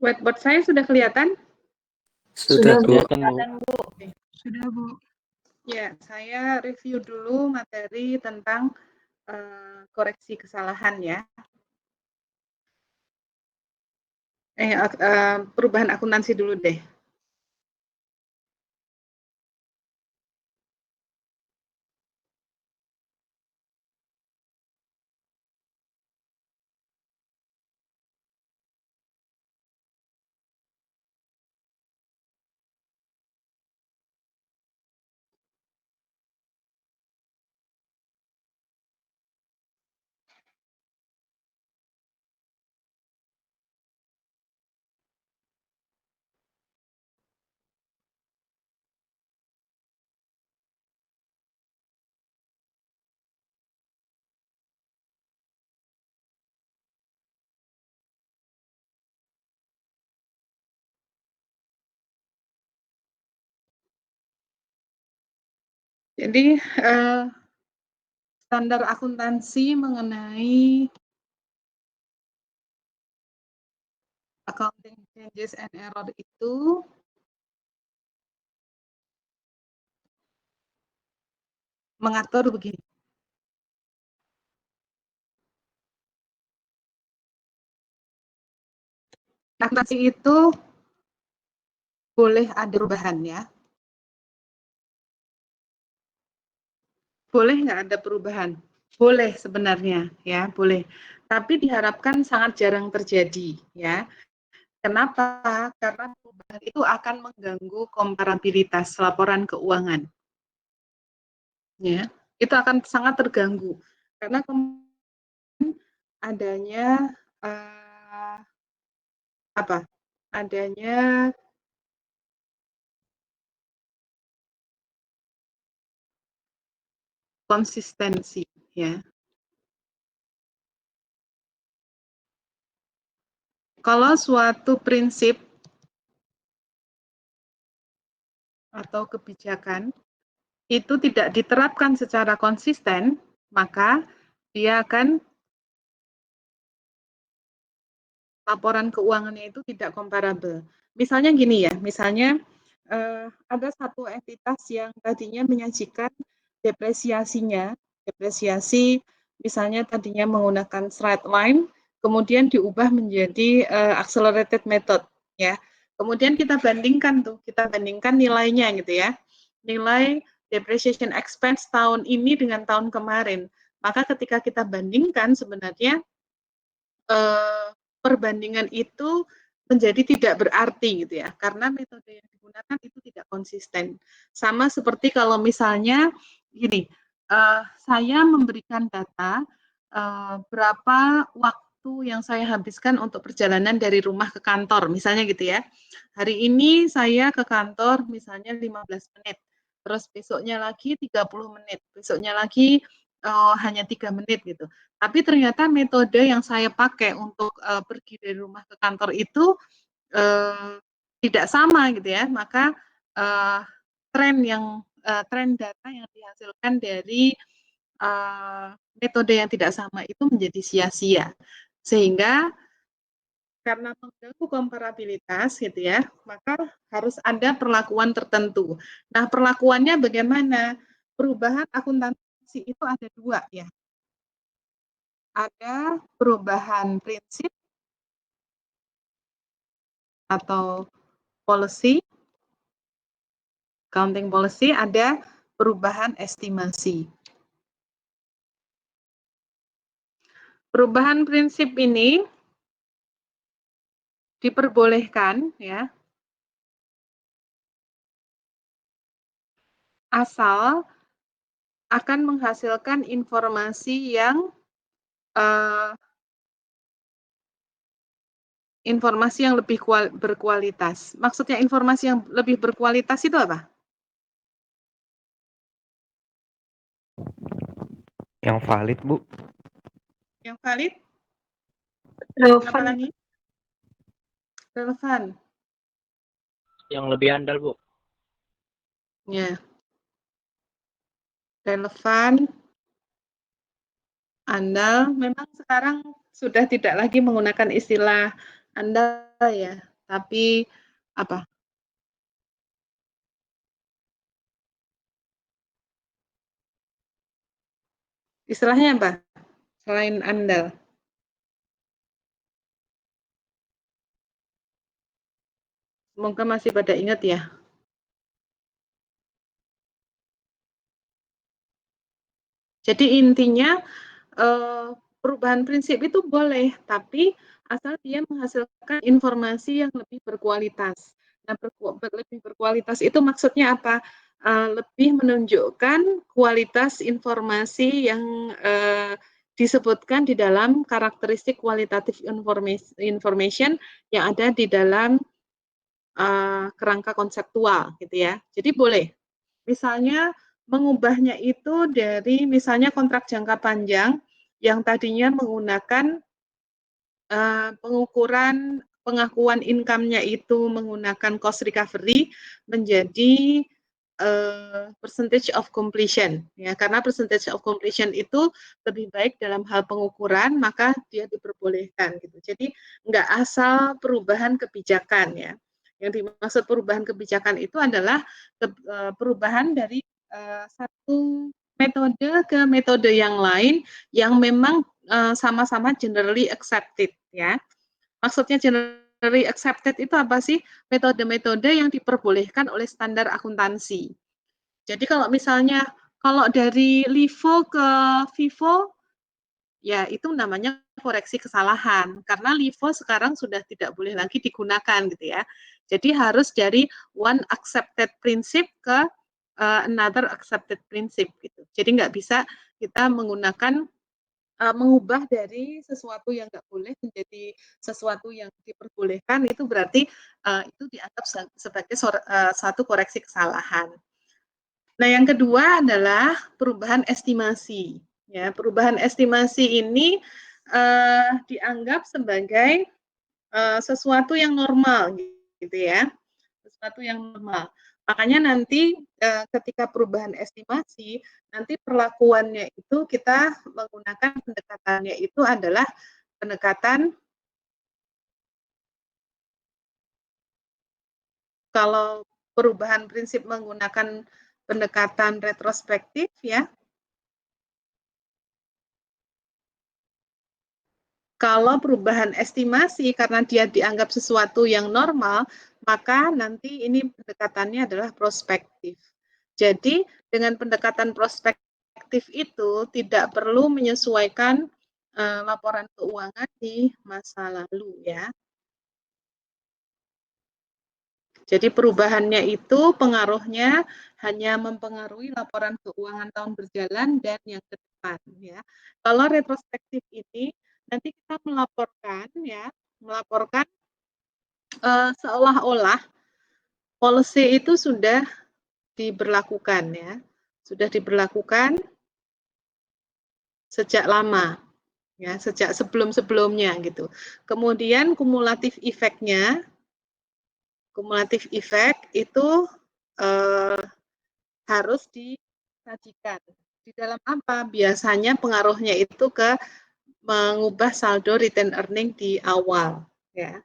Whiteboard saya sudah kelihatan? Sudah, Bu. kelihatan, Bu. Sudah, Bu. Ya, saya review dulu materi tentang koreksi kesalahan ya. Perubahan akuntansi dulu deh. Jadi standar akuntansi mengenai accounting changes and error itu mengatur begini. Akuntansi itu boleh ada perubahan ya. Boleh nggak ada perubahan? Boleh sebenarnya ya, boleh. Tapi diharapkan sangat jarang terjadi ya. Kenapa? Karena perubahan itu akan mengganggu komparabilitas laporan keuangan. Ya, itu akan sangat terganggu karena adanya adanya konsistensi ya. Kalau suatu prinsip atau kebijakan itu tidak diterapkan secara konsisten, maka dia akan laporan keuangannya itu tidak comparable. Misalnya gini ya, misalnya ada satu entitas yang tadinya menyajikan depresiasi misalnya tadinya menggunakan straight line, kemudian diubah menjadi accelerated method ya. Kemudian kita bandingkan nilainya gitu ya. Nilai depreciation expense tahun ini dengan tahun kemarin. Maka ketika kita bandingkan sebenarnya perbandingan itu menjadi tidak berarti gitu ya, karena metode yang digunakan itu tidak konsisten. Sama seperti kalau misalnya gini, saya memberikan data berapa waktu yang saya habiskan untuk perjalanan dari rumah ke kantor, misalnya gitu ya. Hari ini saya ke kantor misalnya 15 menit, terus besoknya lagi 30 menit, besoknya lagi hanya 3 menit gitu. Tapi ternyata metode yang saya pakai untuk pergi dari rumah ke kantor itu tidak sama gitu ya. Maka tren data yang dihasilkan dari metode yang tidak sama itu menjadi sia-sia. Sehingga karena mengganggu komparabilitas gitu ya, maka harus ada perlakuan tertentu. Nah, perlakuannya bagaimana? Perubahan akuntansi itu ada dua ya. Ada perubahan prinsip atau policy, accounting policy, ada perubahan estimasi. Perubahan prinsip ini diperbolehkan ya, asal akan menghasilkan informasi yang lebih berkualitas. Maksudnya informasi yang lebih berkualitas itu apa? Yang valid, Bu. Yang valid? Relevan. Apa lagi? Relevan. Yang lebih andal, Bu. Ya. Relevan, andal. Memang sekarang sudah tidak lagi menggunakan istilah andal ya. Tapi apa? Istilahnya apa? Selain andal. Semoga masih pada ingat ya. Jadi intinya perubahan prinsip itu boleh, tapi asal dia menghasilkan informasi yang lebih berkualitas. Nah, lebih berkualitas itu maksudnya apa? Lebih menunjukkan kualitas informasi yang disebutkan di dalam karakteristik kualitatif information yang ada di dalam kerangka konseptual, gitu ya. Jadi boleh. Misalnya mengubahnya itu dari misalnya kontrak jangka panjang yang tadinya menggunakan pengukuran pengakuan income-nya itu menggunakan cost recovery menjadi percentage of completion ya, karena percentage of completion itu lebih baik dalam hal pengukuran, maka dia diperbolehkan gitu. Jadi nggak asal perubahan kebijakan ya. Yang dimaksud perubahan kebijakan itu adalah perubahan dari satu metode ke metode yang lain yang memang sama-sama generally accepted ya. Maksudnya generally accepted itu apa sih? Metode-metode yang diperbolehkan oleh standar akuntansi. Jadi kalau misalnya kalau dari LIFO ke FIFO ya itu namanya koreksi kesalahan karena LIFO sekarang sudah tidak boleh lagi digunakan gitu ya. Jadi harus dari one accepted principle ke another accepted principle gitu. Jadi nggak bisa kita menggunakan mengubah dari sesuatu yang nggak boleh menjadi sesuatu yang diperbolehkan, itu berarti itu dianggap sebagai satu koreksi kesalahan. Nah, yang kedua adalah perubahan estimasi. Ya, perubahan estimasi ini dianggap sebagai sesuatu yang normal, gitu ya, sesuatu yang normal. Makanya nanti ketika perubahan estimasi, nanti perlakuannya itu kita menggunakan pendekatannya itu adalah pendekatan kalau perubahan prinsip menggunakan pendekatan retrospektif ya. Kalau perubahan estimasi karena dia dianggap sesuatu yang normal, maka nanti ini pendekatannya adalah prospektif. Jadi dengan pendekatan prospektif itu tidak perlu menyesuaikan laporan keuangan di masa lalu ya. Jadi perubahannya itu pengaruhnya hanya mempengaruhi laporan keuangan tahun berjalan dan yang ke depan ya. Kalau retrospektif ini nanti kita melaporkan ya, melaporkan seolah-olah policy itu sudah diberlakukan ya, sudah diberlakukan sejak lama ya, sejak sebelum-sebelumnya gitu. Kemudian kumulatif efeknya, kumulatif efek itu harus disajikan. Di dalam apa? Biasanya pengaruhnya itu ke mengubah saldo return earning di awal ya.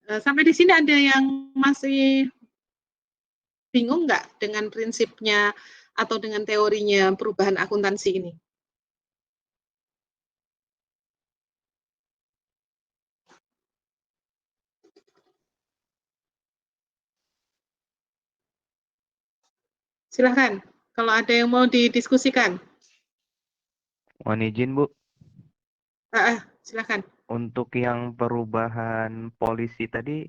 Sampai di sini ada yang masih bingung nggak dengan prinsipnya atau dengan teorinya perubahan akuntansi ini? Silahkan, kalau ada yang mau didiskusikan. Mohon izin, Bu. Silahkan. Untuk yang perubahan polisi tadi,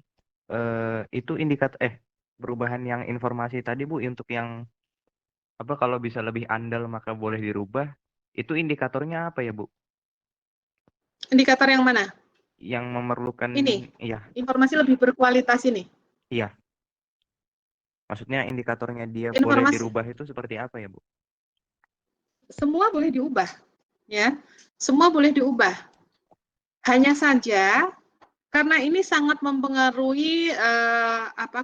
itu perubahan yang informasi tadi, Bu, untuk yang apa kalau bisa lebih andal maka boleh dirubah, itu indikatornya apa ya, Bu? Indikator yang mana? Yang memerlukan, Ini, iya, informasi lebih berkualitas ini. iya. Maksudnya indikatornya dia boleh Informasi dirubah itu seperti apa ya, Bu? semua boleh diubah, ya. Semua boleh diubah. Hanya saja karena ini sangat mempengaruhi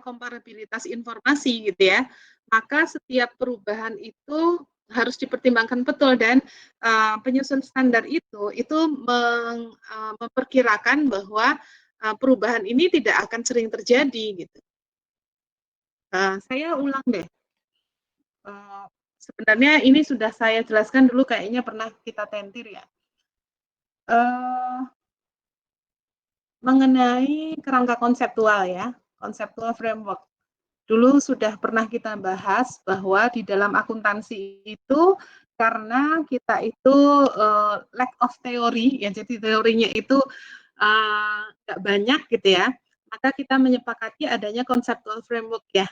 komparabilitas informasi gitu ya, maka setiap perubahan itu harus dipertimbangkan betul dan penyusun standar itu memperkirakan bahwa perubahan ini tidak akan sering terjadi gitu. Saya ulang deh. Sebenarnya ini sudah saya jelaskan dulu, kayaknya pernah kita tentir ya. Mengenai kerangka konseptual ya, konseptual framework. Dulu sudah pernah kita bahas bahwa di dalam akuntansi itu karena kita itu lack of theory ya, jadi teorinya itu nggak banyak gitu ya, maka kita menyepakati adanya conceptual framework ya.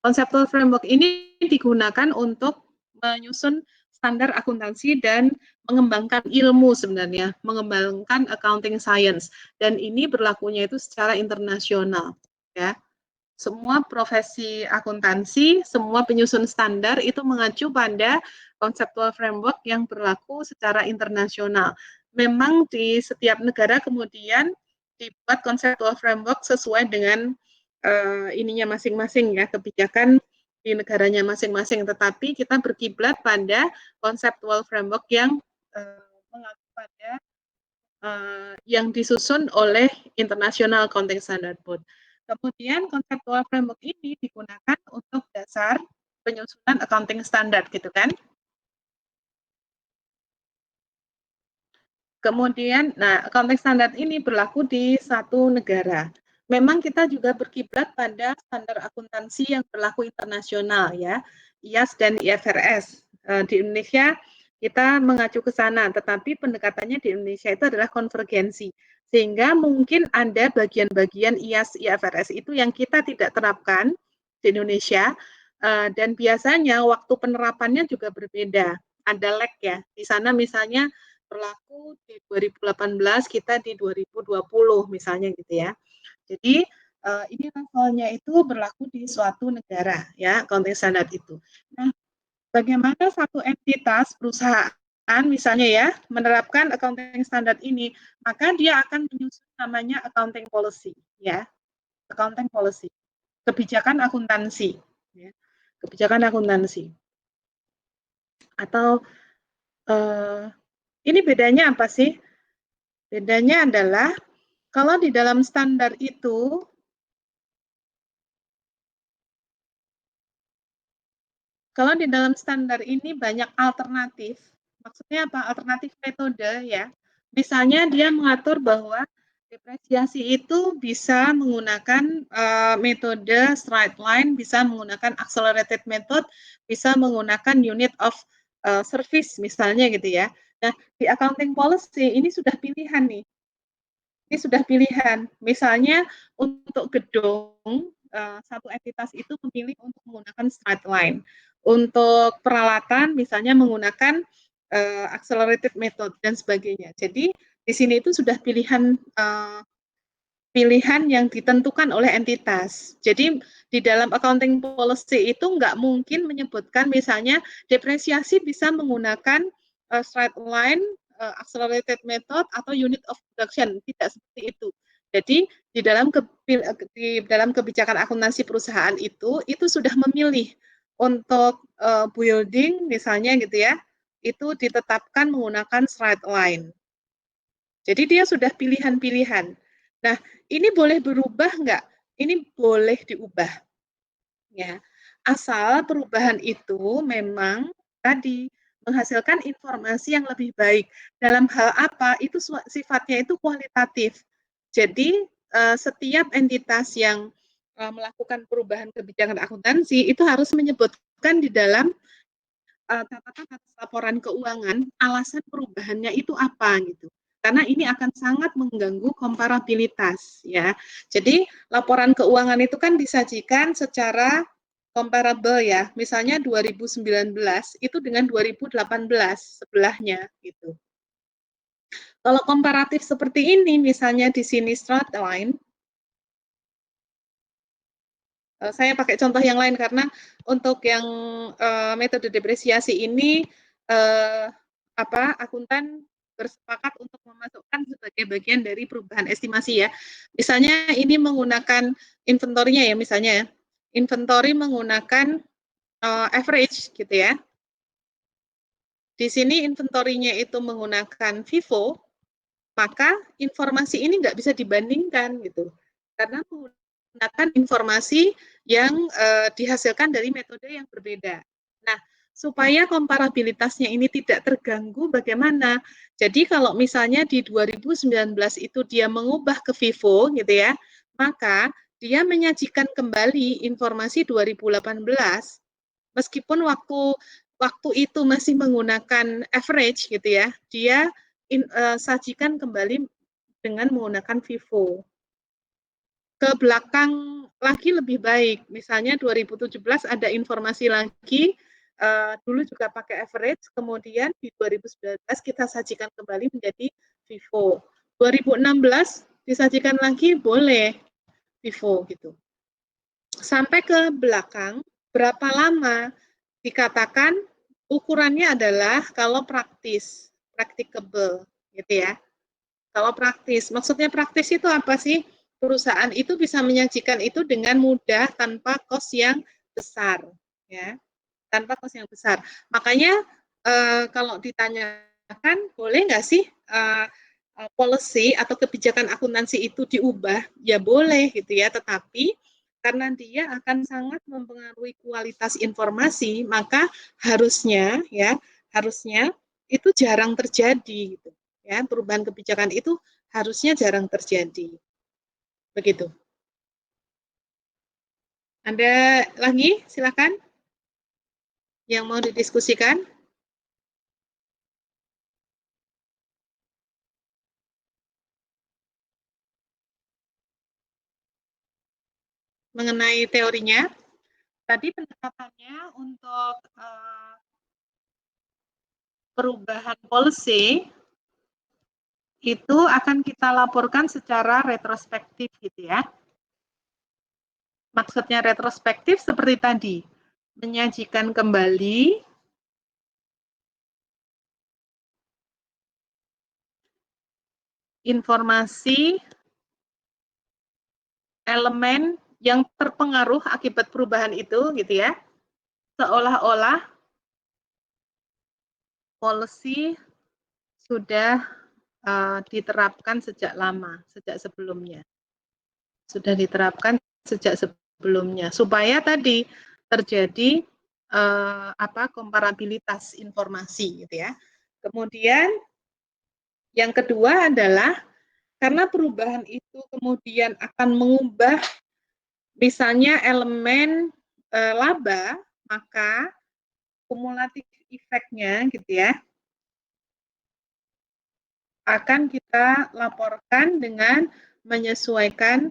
Conceptual framework ini digunakan untuk menyusun standar akuntansi dan mengembangkan ilmu sebenarnya, mengembangkan accounting science, dan ini berlakunya itu secara internasional ya. Semua profesi akuntansi, semua penyusun standar itu mengacu pada conceptual framework yang berlaku secara internasional. Memang di setiap negara kemudian dibuat conceptual framework sesuai dengan ininya masing-masing ya, kebijakan di negaranya masing-masing. Tetapi kita berkiblat pada conceptual framework yang mengacu pada yang disusun oleh International Accounting Standard Board. Kemudian conceptual framework ini digunakan untuk dasar penyusunan accounting standard gitu kan. Kemudian, nah accounting standard ini berlaku di satu negara. Memang kita juga berkiblat pada standar akuntansi yang berlaku internasional ya, IAS dan IFRS. Di Indonesia kita mengacu ke sana, tetapi pendekatannya di Indonesia itu adalah konvergensi. Sehingga mungkin ada bagian-bagian IAS, IFRS itu yang kita tidak terapkan di Indonesia, dan biasanya waktu penerapannya juga berbeda. Ada lag ya. Di sana misalnya berlaku di 2018, kita di 2020 misalnya gitu ya. Jadi ini levelnya itu berlaku di suatu negara ya, accounting standard itu. Nah, bagaimana satu entitas perusahaan misalnya ya menerapkan accounting standard ini, maka dia akan menyusun namanya accounting policy ya, accounting policy, kebijakan akuntansi ya. Kebijakan akuntansi. Atau ini bedanya apa sih? Bedanya adalah kalau di dalam standar itu ini banyak alternatif. Maksudnya apa? Alternatif metode ya. Misalnya dia mengatur bahwa depresiasi itu bisa menggunakan metode straight line, bisa menggunakan accelerated method, bisa menggunakan unit of service misalnya gitu ya. Nah, di accounting policy ini sudah pilihan nih. Ini sudah pilihan. Misalnya untuk gedung, satu entitas itu memilih untuk menggunakan straight line. Untuk peralatan misalnya menggunakan accelerated method dan sebagainya. Jadi di sini itu sudah pilihan yang ditentukan oleh entitas. Jadi di dalam accounting policy itu nggak mungkin menyebutkan misalnya depresiasi bisa menggunakan straight line, accelerated method atau unit of production, tidak seperti itu. Jadi di dalam kebijakan akuntansi perusahaan itu sudah memilih untuk building misalnya gitu ya, itu ditetapkan menggunakan straight line. Jadi dia sudah pilihan-pilihan. Nah, ini boleh berubah nggak? Ini boleh diubah. Ya, asal perubahan itu memang tadi menghasilkan informasi yang lebih baik. Dalam hal apa? Itu sifatnya itu kualitatif. Jadi setiap entitas yang melakukan perubahan kebijakan akuntansi itu harus menyebutkan di dalam catatan atas laporan keuangan alasan perubahannya itu apa gitu. Karena ini akan sangat mengganggu komparabilitas ya. Jadi laporan keuangan itu kan disajikan secara comparable ya. Misalnya 2019 itu dengan 2018 sebelahnya gitu. Kalau komparatif seperti ini misalnya di sini straight line, saya pakai contoh yang lain karena untuk yang metode depresiasi ini akuntan bersepakat untuk memasukkan sebagai bagian dari perubahan estimasi ya. Misalnya ini menggunakan inventory-nya ya misalnya ya. Inventory menggunakan average gitu ya. Di sini inventory-nya itu menggunakan FIFO. maka informasi ini nggak bisa dibandingkan gitu, karena menggunakan informasi yang dihasilkan dari metode yang berbeda. Nah, supaya komparabilitasnya ini tidak terganggu, bagaimana? Jadi kalau misalnya di 2019 itu dia mengubah ke FIFO gitu ya, maka dia menyajikan kembali informasi 2018 meskipun waktu itu masih menggunakan average gitu ya, dia sajikan kembali dengan menggunakan FIFO. Ke belakang lagi lebih baik, misalnya 2017 ada informasi lagi, dulu juga pakai average, kemudian di 2019 kita sajikan kembali menjadi FIFO. 2016 disajikan lagi boleh FIFO gitu. Sampai ke belakang, berapa lama dikatakan ukurannya adalah kalau praktis, practicable gitu ya. Kalau praktis, maksudnya praktis itu apa sih? Perusahaan itu bisa menyajikan itu dengan mudah tanpa kos yang besar, ya, tanpa kos yang besar. Makanya kalau ditanyakan boleh nggak sih policy atau kebijakan akuntansi itu diubah? Ya boleh gitu ya, tetapi karena dia akan sangat mempengaruhi kualitas informasi, maka harusnya itu jarang terjadi gitu. Ya, perubahan kebijakan itu harusnya jarang terjadi. Begitu. Ada lagi? Silakan. Yang mau didiskusikan? Mengenai teorinya. Tadi pendekatannya untuk perubahan policy itu akan kita laporkan secara retrospektif gitu ya. Maksudnya retrospektif seperti tadi, menyajikan kembali informasi elemen yang terpengaruh akibat perubahan itu gitu ya, seolah-olah policy sudah diterapkan sejak lama, sejak sebelumnya. Sudah diterapkan sejak sebelumnya, supaya tadi terjadi komparabilitas informasi gitu ya. Kemudian yang kedua adalah karena perubahan itu kemudian akan mengubah misalnya elemen laba, maka kumulatif efeknya gitu ya akan kita laporkan dengan menyesuaikan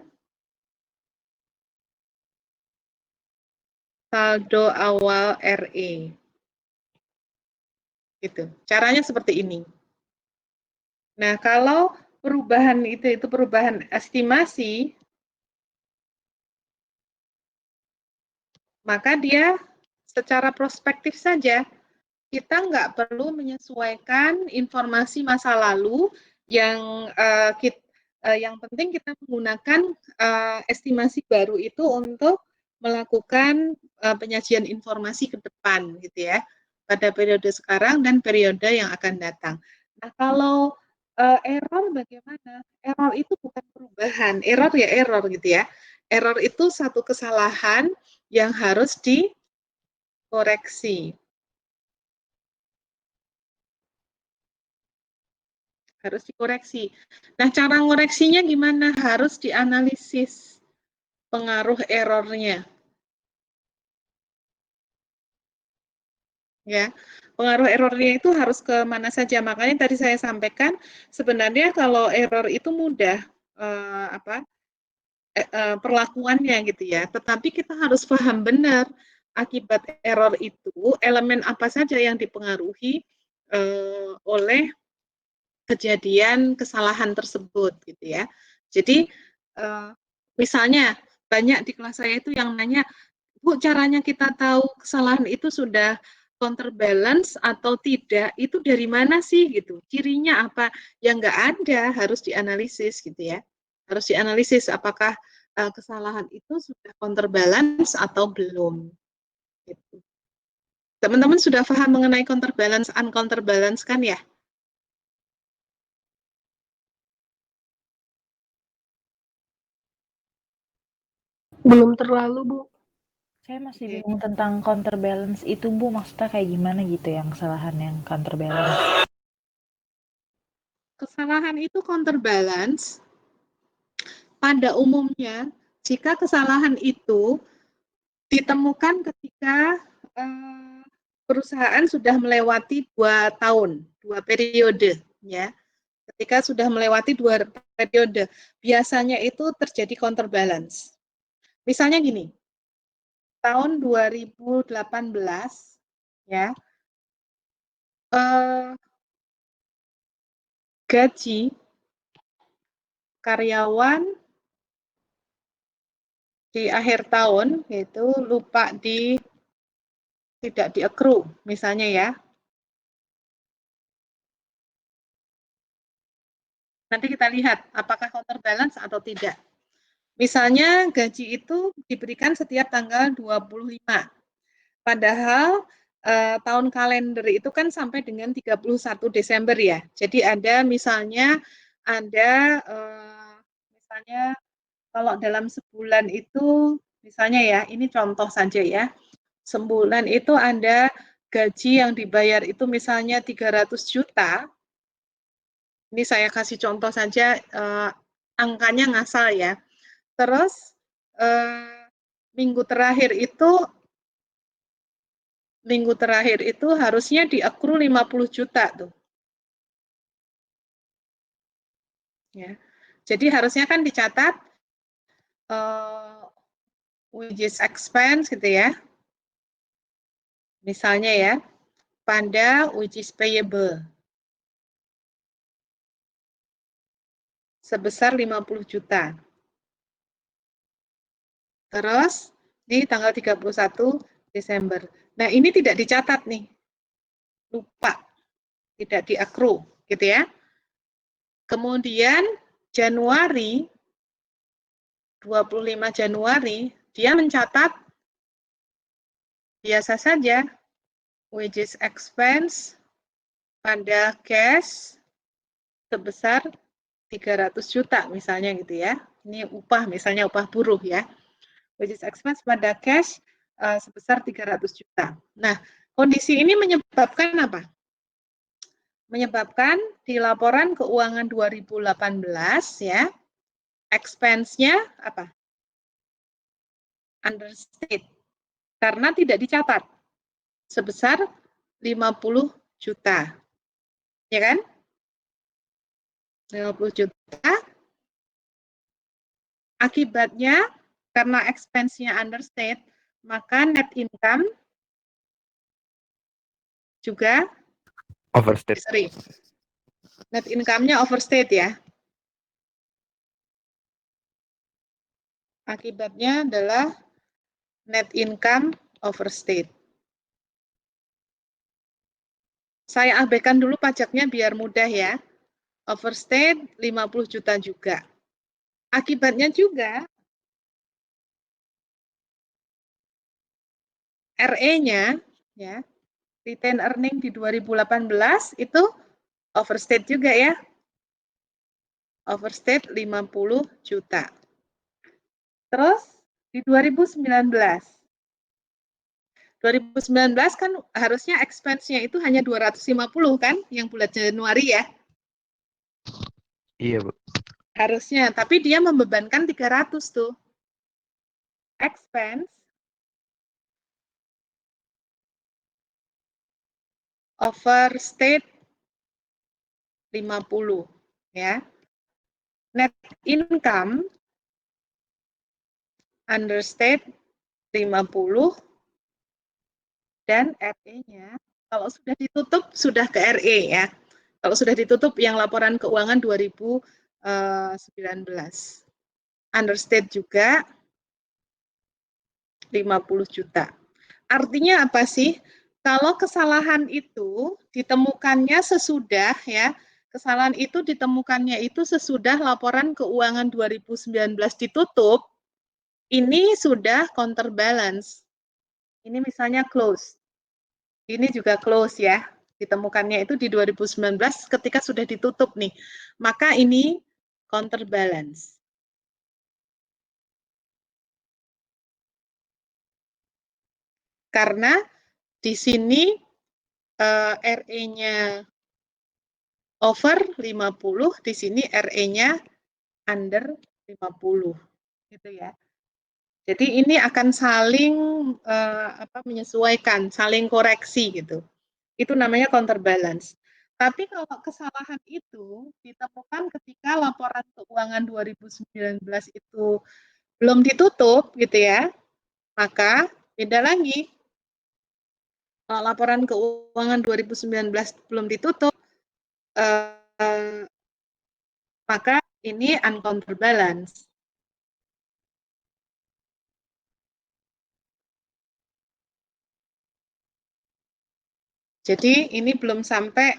saldo awal RE. Gitu. Caranya seperti ini. Nah, kalau perubahan itu perubahan estimasi, maka dia secara prospektif saja. Kita nggak perlu menyesuaikan informasi masa lalu yang yang penting kita menggunakan estimasi baru itu untuk melakukan penyajian informasi ke depan gitu ya, pada periode sekarang dan periode yang akan datang. Nah, kalau error bagaimana? Error itu bukan perubahan, error ya error gitu ya. Error itu satu kesalahan yang harus dikoreksi. Harus dikoreksi. Nah, cara ngoreksinya gimana? Harus dianalisis pengaruh errornya. Ya, pengaruh errornya itu harus ke mana saja. Makanya tadi saya sampaikan sebenarnya kalau error itu mudah perlakuannya gitu ya. Tetapi kita harus paham benar akibat error itu elemen apa saja yang dipengaruhi oleh kejadian kesalahan tersebut gitu ya. Jadi misalnya banyak di kelas saya itu yang nanya, Bu, caranya kita tahu kesalahan itu sudah counterbalance atau tidak, itu dari mana sih gitu? Cirinya apa? Yang nggak ada, harus dianalisis gitu ya. Harus dianalisis apakah kesalahan itu sudah counterbalance atau belum. Gitu. Teman-teman sudah paham mengenai counterbalance, uncounterbalance kan ya? Belum terlalu, Bu. Saya masih Oke. bingung tentang counterbalance itu, Bu. Maksudnya kayak gimana gitu yang kesalahan yang counterbalance? Kesalahan itu counterbalance pada umumnya jika kesalahan itu ditemukan ketika perusahaan sudah melewati 2 tahun, 2 periode, ya. Ketika sudah melewati 2 periode, biasanya itu terjadi counterbalance. Misalnya gini, tahun 2018, ya, gaji karyawan di akhir tahun itu lupa tidak di-accrue, misalnya ya. Nanti kita lihat apakah counterbalance atau tidak. Misalnya gaji itu diberikan setiap tanggal 25. Padahal tahun kalender itu kan sampai dengan 31 Desember ya. Jadi ada misalnya misalnya kalau dalam sebulan itu misalnya ya, ini contoh saja ya. Sebulan itu ada gaji yang dibayar itu misalnya 300 juta. Ini saya kasih contoh saja, angkanya ngasal ya. Terus minggu terakhir itu harusnya di-accrue 50 juta tuh. Ya. Jadi harusnya kan dicatat wages expense gitu ya. Misalnya ya, pada wages payable sebesar 50 juta. Terus di tanggal 31 Desember. Nah, ini tidak dicatat nih. Lupa, tidak di-accrue gitu ya. Kemudian Januari 25 Januari dia mencatat biasa saja wages expense pada cash sebesar 300 juta misalnya gitu ya. Ini upah misalnya upah buruh ya. Wages expense pada cash sebesar 300 juta. Nah, kondisi ini menyebabkan apa? Menyebabkan di laporan keuangan 2018 ya, expense-nya apa? Understate. Karena tidak dicatat sebesar 50 juta. Ya kan? 50 juta. Akibatnya karena expense-nya understate, maka net income juga Overstate. sorry. Net income-nya overstate ya. Akibatnya adalah net income overstate. Saya abaikan dulu pajaknya biar mudah ya. Overstate 50 juta juga. Akibatnya juga RE-nya ya, retain earning di 2018 itu overstate juga ya. Overstate 50 juta. Terus di 2019 kan harusnya expense-nya itu hanya 250 kan yang bulan Januari ya. Iya, Bu. Harusnya, tapi dia membebankan 300 tuh. Expense overstate 50 ya. Net income understate 50 dan RE-nya kalau sudah ditutup sudah ke RE ya. Kalau sudah ditutup yang laporan keuangan 2019. Understate juga 50 juta. Artinya apa sih? Kalau kesalahan itu ditemukannya sesudah ya, kesalahan itu ditemukannya itu sesudah laporan keuangan 2019 ditutup, ini sudah counterbalance. Ini misalnya close. Ini juga close ya. Ditemukannya itu di 2019 ketika sudah ditutup nih. Maka ini counterbalance. Karena di sini RE-nya over 50, di sini RE-nya under 50 gitu ya. Jadi ini akan saling menyesuaikan, saling koreksi gitu. Itu namanya counterbalance. Tapi kalau kesalahan itu ditemukan ketika laporan keuangan 2019 itu belum ditutup gitu ya, maka beda lagi. Kalau laporan keuangan 2019 belum ditutup, maka ini uncounterbalance. Jadi ini belum sampai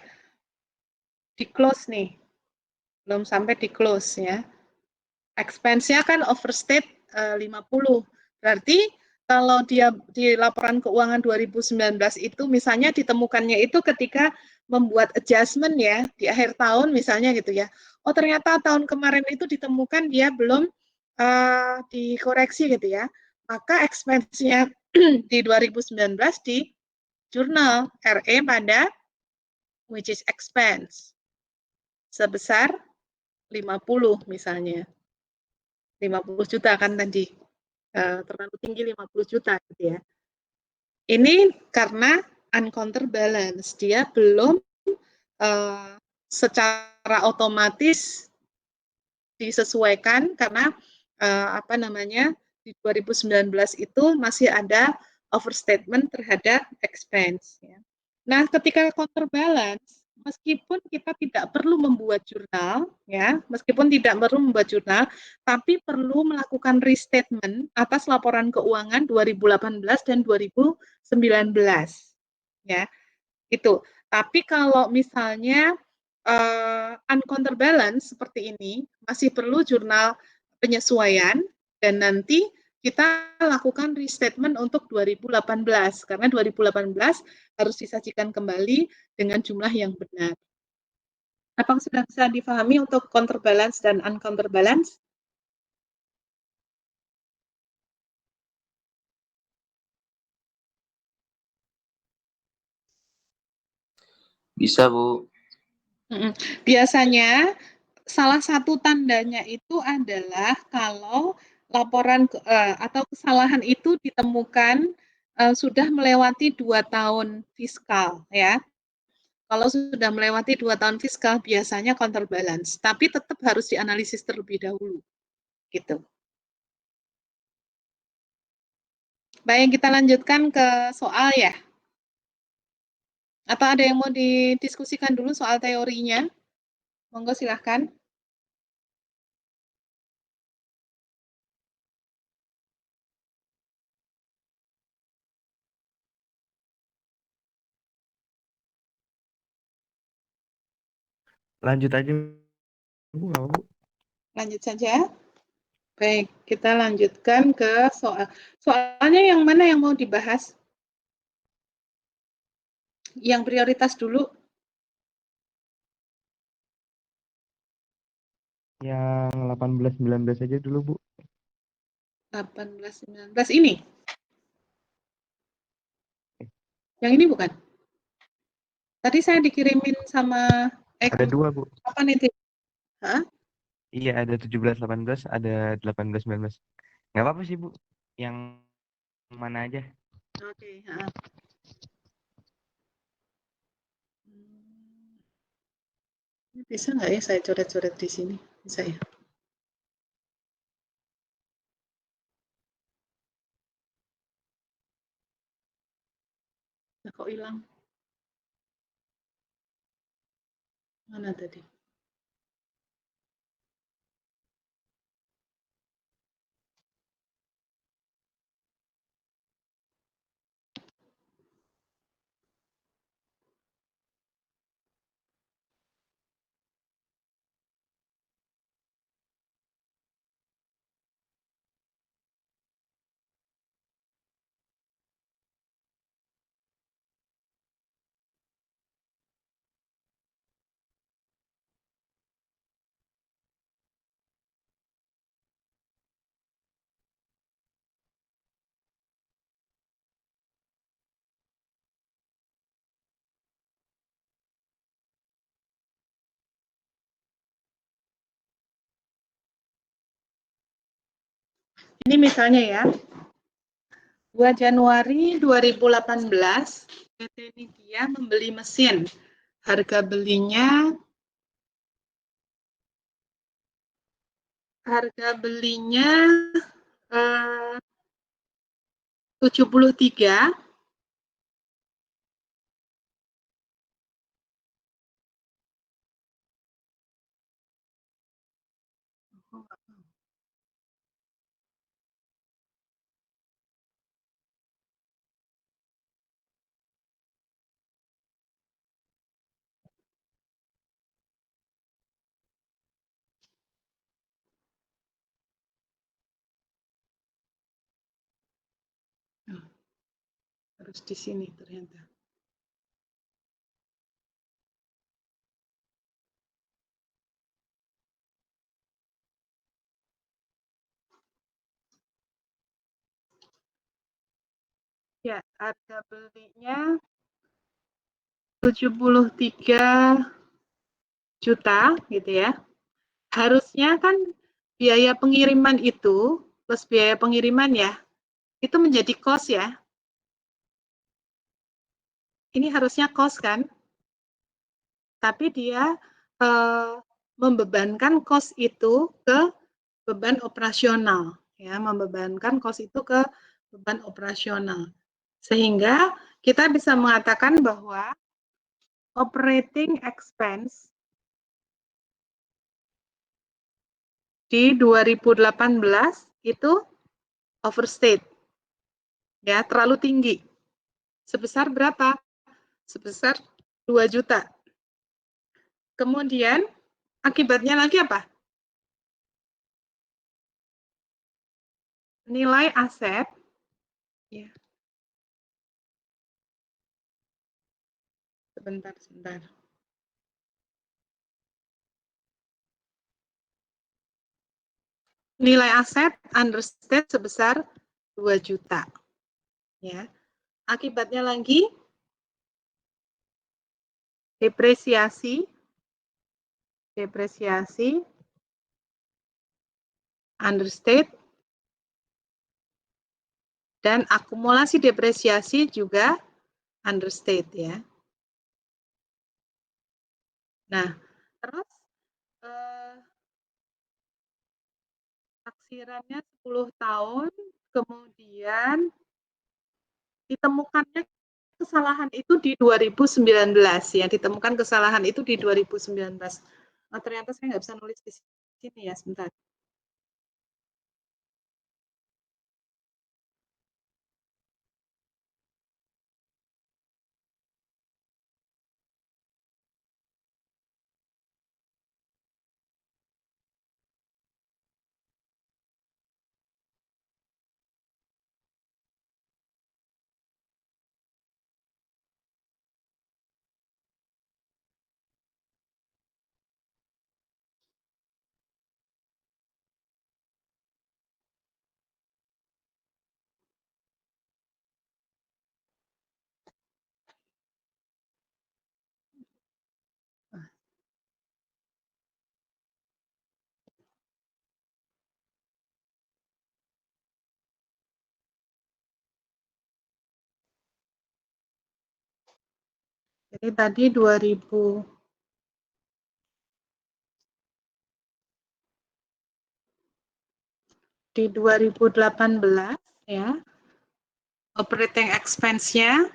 di close nih, belum sampai di close ya. Expense-nya kan overstate 50. Berarti kalau dia di laporan keuangan 2019 itu misalnya ditemukannya itu ketika membuat adjustment ya di akhir tahun misalnya gitu ya. Oh ternyata tahun kemarin itu ditemukan dia belum dikoreksi gitu ya. Maka expense-nya di 2019 di jurnal RE pada which is expense sebesar 50 misalnya. 50 juta kan tadi. Terlalu tinggi 50 juta gitu ya. Ini karena uncounterbalance, dia belum secara otomatis disesuaikan karena di 2019 itu masih ada overstatement terhadap expense. Ya. Nah, ketika counterbalance, meskipun kita tidak perlu membuat jurnal, ya, meskipun tidak perlu membuat jurnal, tapi perlu melakukan restatement atas laporan keuangan 2018 dan 2019, ya, itu. Tapi kalau misalnya uncounterbalance seperti ini, masih perlu jurnal penyesuaian dan nanti kita lakukan restatement untuk 2018 karena 2018 harus disajikan kembali dengan jumlah yang benar. Apakah sudah bisa difahami untuk counterbalance dan uncounterbalance? Bisa, Bu. Biasanya salah satu tandanya itu adalah kalau laporan atau kesalahan itu ditemukan sudah melewati 2 tahun fiskal ya. Kalau sudah melewati 2 tahun fiskal biasanya counterbalance, tapi tetap harus dianalisis terlebih dahulu. Gitu. Baik, kita lanjutkan ke soal ya. Atau ada yang mau didiskusikan dulu soal teorinya? Monggo silahkan. Lanjut aja, Bu, nggak apa, Bu? Lanjut saja. Baik, kita lanjutkan ke soal. Soalnya yang mana yang mau dibahas? Yang prioritas dulu. Yang 18-19 aja dulu, Bu. 18-19 ini. Yang ini bukan? Tadi saya dikirimin sama Ada 2, Bu. Apa nih? Hah? Iya, ada 17-18, ada 18-19. Nggak apa-apa sih, Bu. Yang mana aja. Oke, bisa nggak ya saya coret-coret di sini? Bisa ya? Nah, kok hilang? Mana tadi? Ini misalnya ya, 2 Januari 2018, PT Nidya membeli mesin. Harga belinya 73. Harus di sini ternyata. Ya, harga belinya 73 juta gitu ya. Harusnya kan biaya pengiriman itu plus biaya pengiriman ya, itu menjadi cost ya. Ini harusnya cost kan, tapi dia membebankan cost itu ke beban operasional, ya, membebankan cost itu ke beban operasional. Sehingga kita bisa mengatakan bahwa operating expense di 2018 itu overstate, ya, terlalu tinggi. Sebesar berapa? Sebesar 2 juta. Kemudian akibatnya lagi apa? Nilai aset, ya. Sebentar. Nilai aset understate sebesar 2 juta. Ya. Akibatnya lagi depresiasi understate dan akumulasi depresiasi juga understate ya. Nah, terus taksirannya 10 tahun, kemudian ditemukannya kesalahan itu di 2019 ya, ditemukan kesalahan itu di 2019. Nah, ternyata saya nggak bisa nulis di sini ya, sebentar. Jadi tadi 2018 ya, operating expense-nya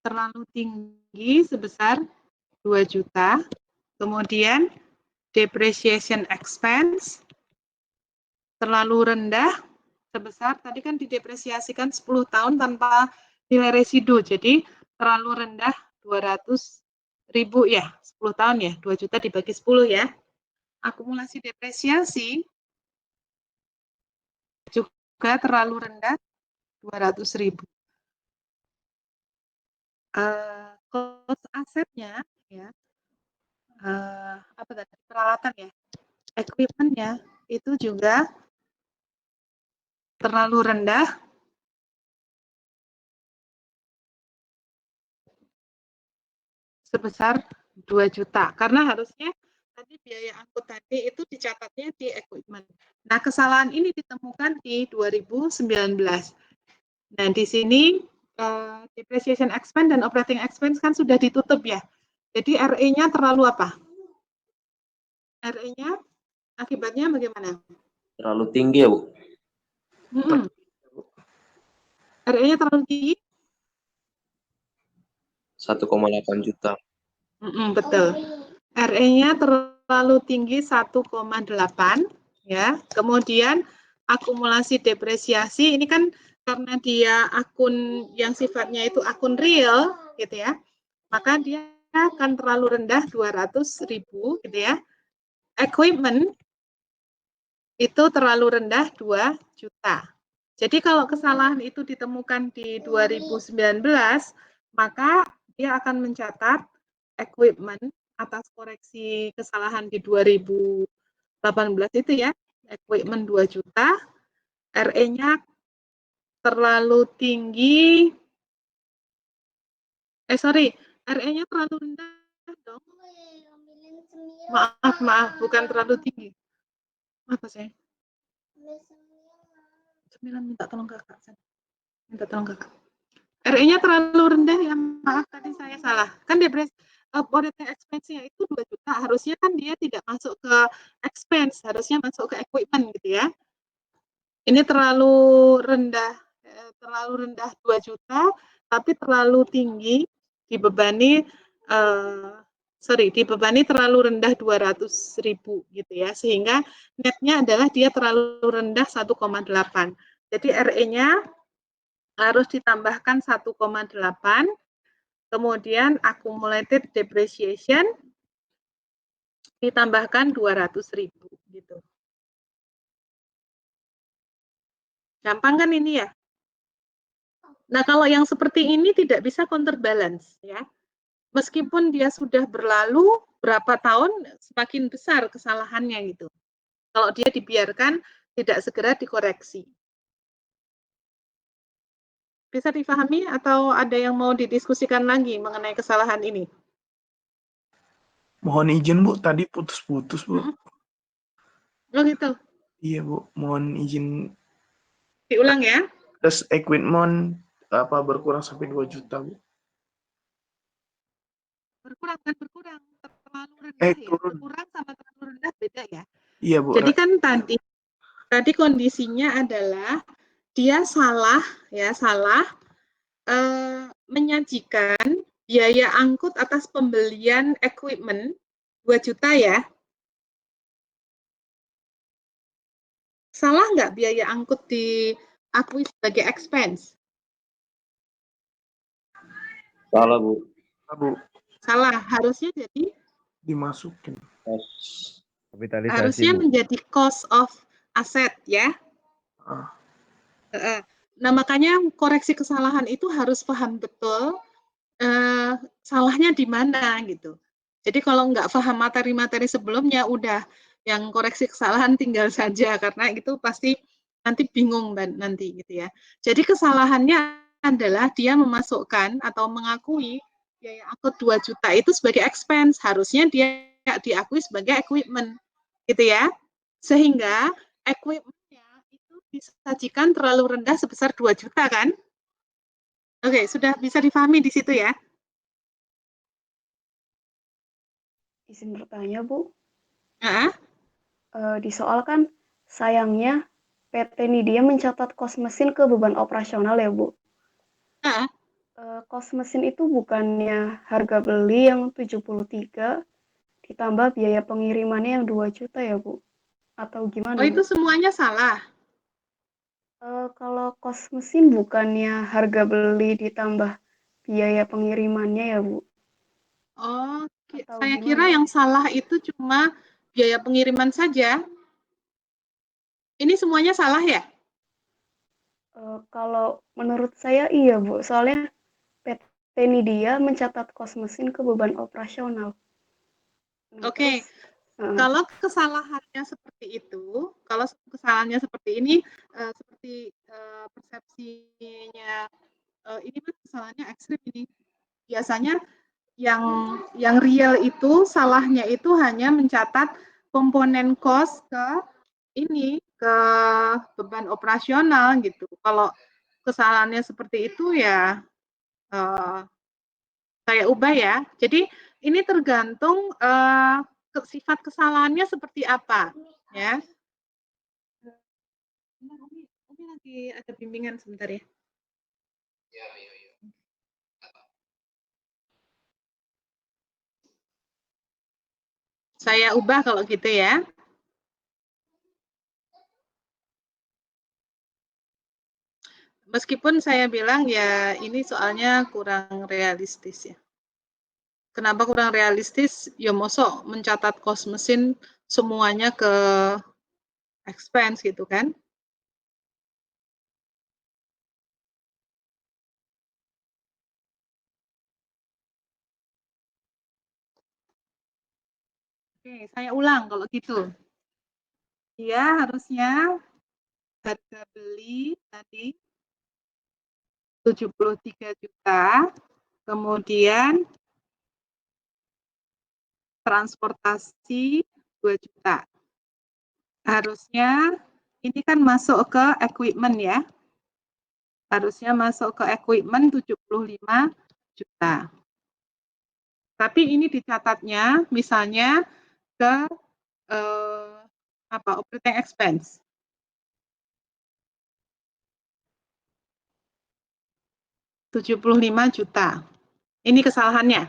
terlalu tinggi sebesar 2 juta. Kemudian depreciation expense terlalu rendah sebesar, tadi kan didepresiasikan 10 tahun tanpa nilai residu, jadi terlalu rendah 200.000 ya, 10 tahun ya, 2 juta dibagi 10 ya. Akumulasi depresiasi juga terlalu rendah 200.000. Cost asetnya ya, apa tadi, peralatan ya, equipment-nya itu juga terlalu rendah sebesar 2 juta, karena harusnya Tadi biaya angkut tadi itu dicatatnya di equipment. Nah, kesalahan ini ditemukan di 2019. Nah, di sini depreciation expense dan operating expense kan sudah ditutup ya. Jadi RE-nya terlalu apa? RE-nya akibatnya bagaimana? Terlalu tinggi ya, Bu? RE-nya terlalu tinggi? 1,8 juta. Betul. RE-nya terlalu tinggi 1,8 ya. Kemudian akumulasi depresiasi ini kan karena dia akun yang sifatnya itu akun real gitu ya. Maka dia akan terlalu rendah 200.000 gitu ya. Equipment itu terlalu rendah 2 juta. Jadi kalau kesalahan itu ditemukan di 2019, maka dia akan mencatat equipment atas koreksi kesalahan di 2018 itu ya, equipment 2 juta, RE-nya terlalu tinggi, RE-nya terlalu rendah dong. Maaf, bukan terlalu tinggi. Apa sih? 9 minta tolong kakak. RE-nya terlalu rendah ya, maaf tadi saya salah. Kan operating expense-nya itu 2 juta, harusnya kan dia tidak masuk ke expense, harusnya masuk ke equipment gitu ya. Ini terlalu rendah 2 juta, tapi terlalu tinggi, dibebani terlalu rendah 200.000 gitu ya, sehingga netnya adalah dia terlalu rendah 1,8. Jadi RE-nya harus ditambahkan 1,8, kemudian accumulated depreciation ditambahkan 200.000 gitu. Gampang kan ini ya? Nah, kalau yang seperti ini tidak bisa counterbalance ya. Meskipun dia sudah berlalu berapa tahun, semakin besar kesalahannya gitu. Kalau dia dibiarkan tidak segera dikoreksi. Bisa dipahami atau ada yang mau didiskusikan lagi mengenai kesalahan ini? Mohon izin Bu, tadi putus-putus Bu. Oh gitu. Iya Bu, mohon izin. Diulang ya. Terus equipment berkurang sampai 2 juta Bu. Berkurang, terlalu rendah ya. Turun. Berkurang sama terlalu rendah beda ya. Iya Bu. Jadi kan tadi kondisinya adalah dia salah menyajikan biaya angkut atas pembelian equipment 2 juta ya. Salah nggak biaya angkut diakui sebagai expense? Salah, Bu. Salah, harusnya jadi Dimasukin. Kapitalisasi, harusnya Bu. menjadi cost of asset ya. Nah, makanya koreksi kesalahan itu harus paham betul salahnya di mana gitu. Jadi kalau nggak paham materi-materi sebelumnya, udah yang koreksi kesalahan tinggal saja, karena itu pasti nanti bingung nanti gitu ya. Jadi kesalahannya adalah dia memasukkan atau mengakui biaya angkut 2 juta itu sebagai expense, harusnya dia diakui sebagai equipment gitu ya. Sehingga equipment-nya itu disajikan terlalu rendah sebesar 2 juta kan? Oke, sudah bisa difahami di situ ya? Izin bertanya, Bu. Uh-huh. Di soal kan sayangnya PT Nidia mencatat kos mesin ke beban operasional ya, Bu. Uh-huh. Kos mesin itu bukannya harga beli yang 73 ditambah biaya pengirimannya yang 2 juta ya, Bu? Atau gimana, Oh, itu Bu? semuanya salah. Kalau kos mesin bukannya harga beli ditambah biaya pengirimannya ya, Bu? Oh, Atau saya gimana? kira yang salah itu cuma biaya pengiriman saja. Ini semuanya salah ya? Kalau menurut saya iya, Bu. Soalnya PT Nidia mencatat kos mesin ke beban operasional. Nah, Oke. terus, Kalau kesalahannya seperti itu, kalau kesalahannya seperti ini, seperti persepsinya, ini kan kesalahannya ekstrim ini. Biasanya yang real itu salahnya itu hanya mencatat komponen cost ke beban operasional gitu. Kalau kesalahannya seperti itu ya saya ubah ya. Jadi ini tergantung sifat kesalahannya seperti apa ya. Umi lagi ada bimbingan sebentar ya. Saya ubah kalau gitu ya. Meskipun saya bilang ya ini soalnya kurang realistis ya. Kenapa kurang realistis? Ya mosok mencatat cost mesin semuanya ke expense gitu kan. Oke, saya ulang kalau gitu. Dia harusnya harga beli tadi 73 juta, kemudian transportasi 2 juta. Harusnya ini kan masuk ke equipment ya. Harusnya masuk ke equipment 75 juta. Tapi ini dicatatnya misalnya ke operating expense. 75 juta. Ini kesalahannya.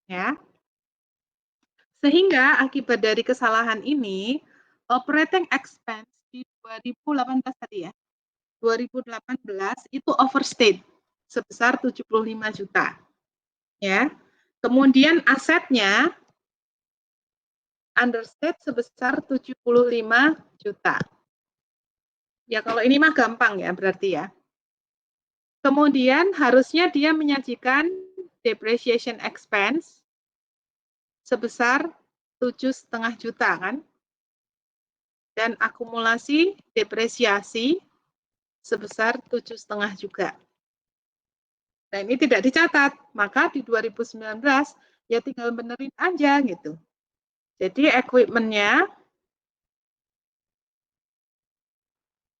Ya. Sehingga akibat dari kesalahan ini, operating expense di 2018 tadi ya, 2018 itu overstate sebesar 75 juta. Ya. Kemudian asetnya understate sebesar 75 juta. Ya kalau ini mah gampang ya berarti ya. Kemudian harusnya dia menyajikan depreciation expense sebesar 7,5 juta kan. Dan akumulasi depresiasi sebesar 7,5 juga. Nah ini tidak dicatat, maka di 2019 ya tinggal benerin aja gitu. Jadi equipment-nya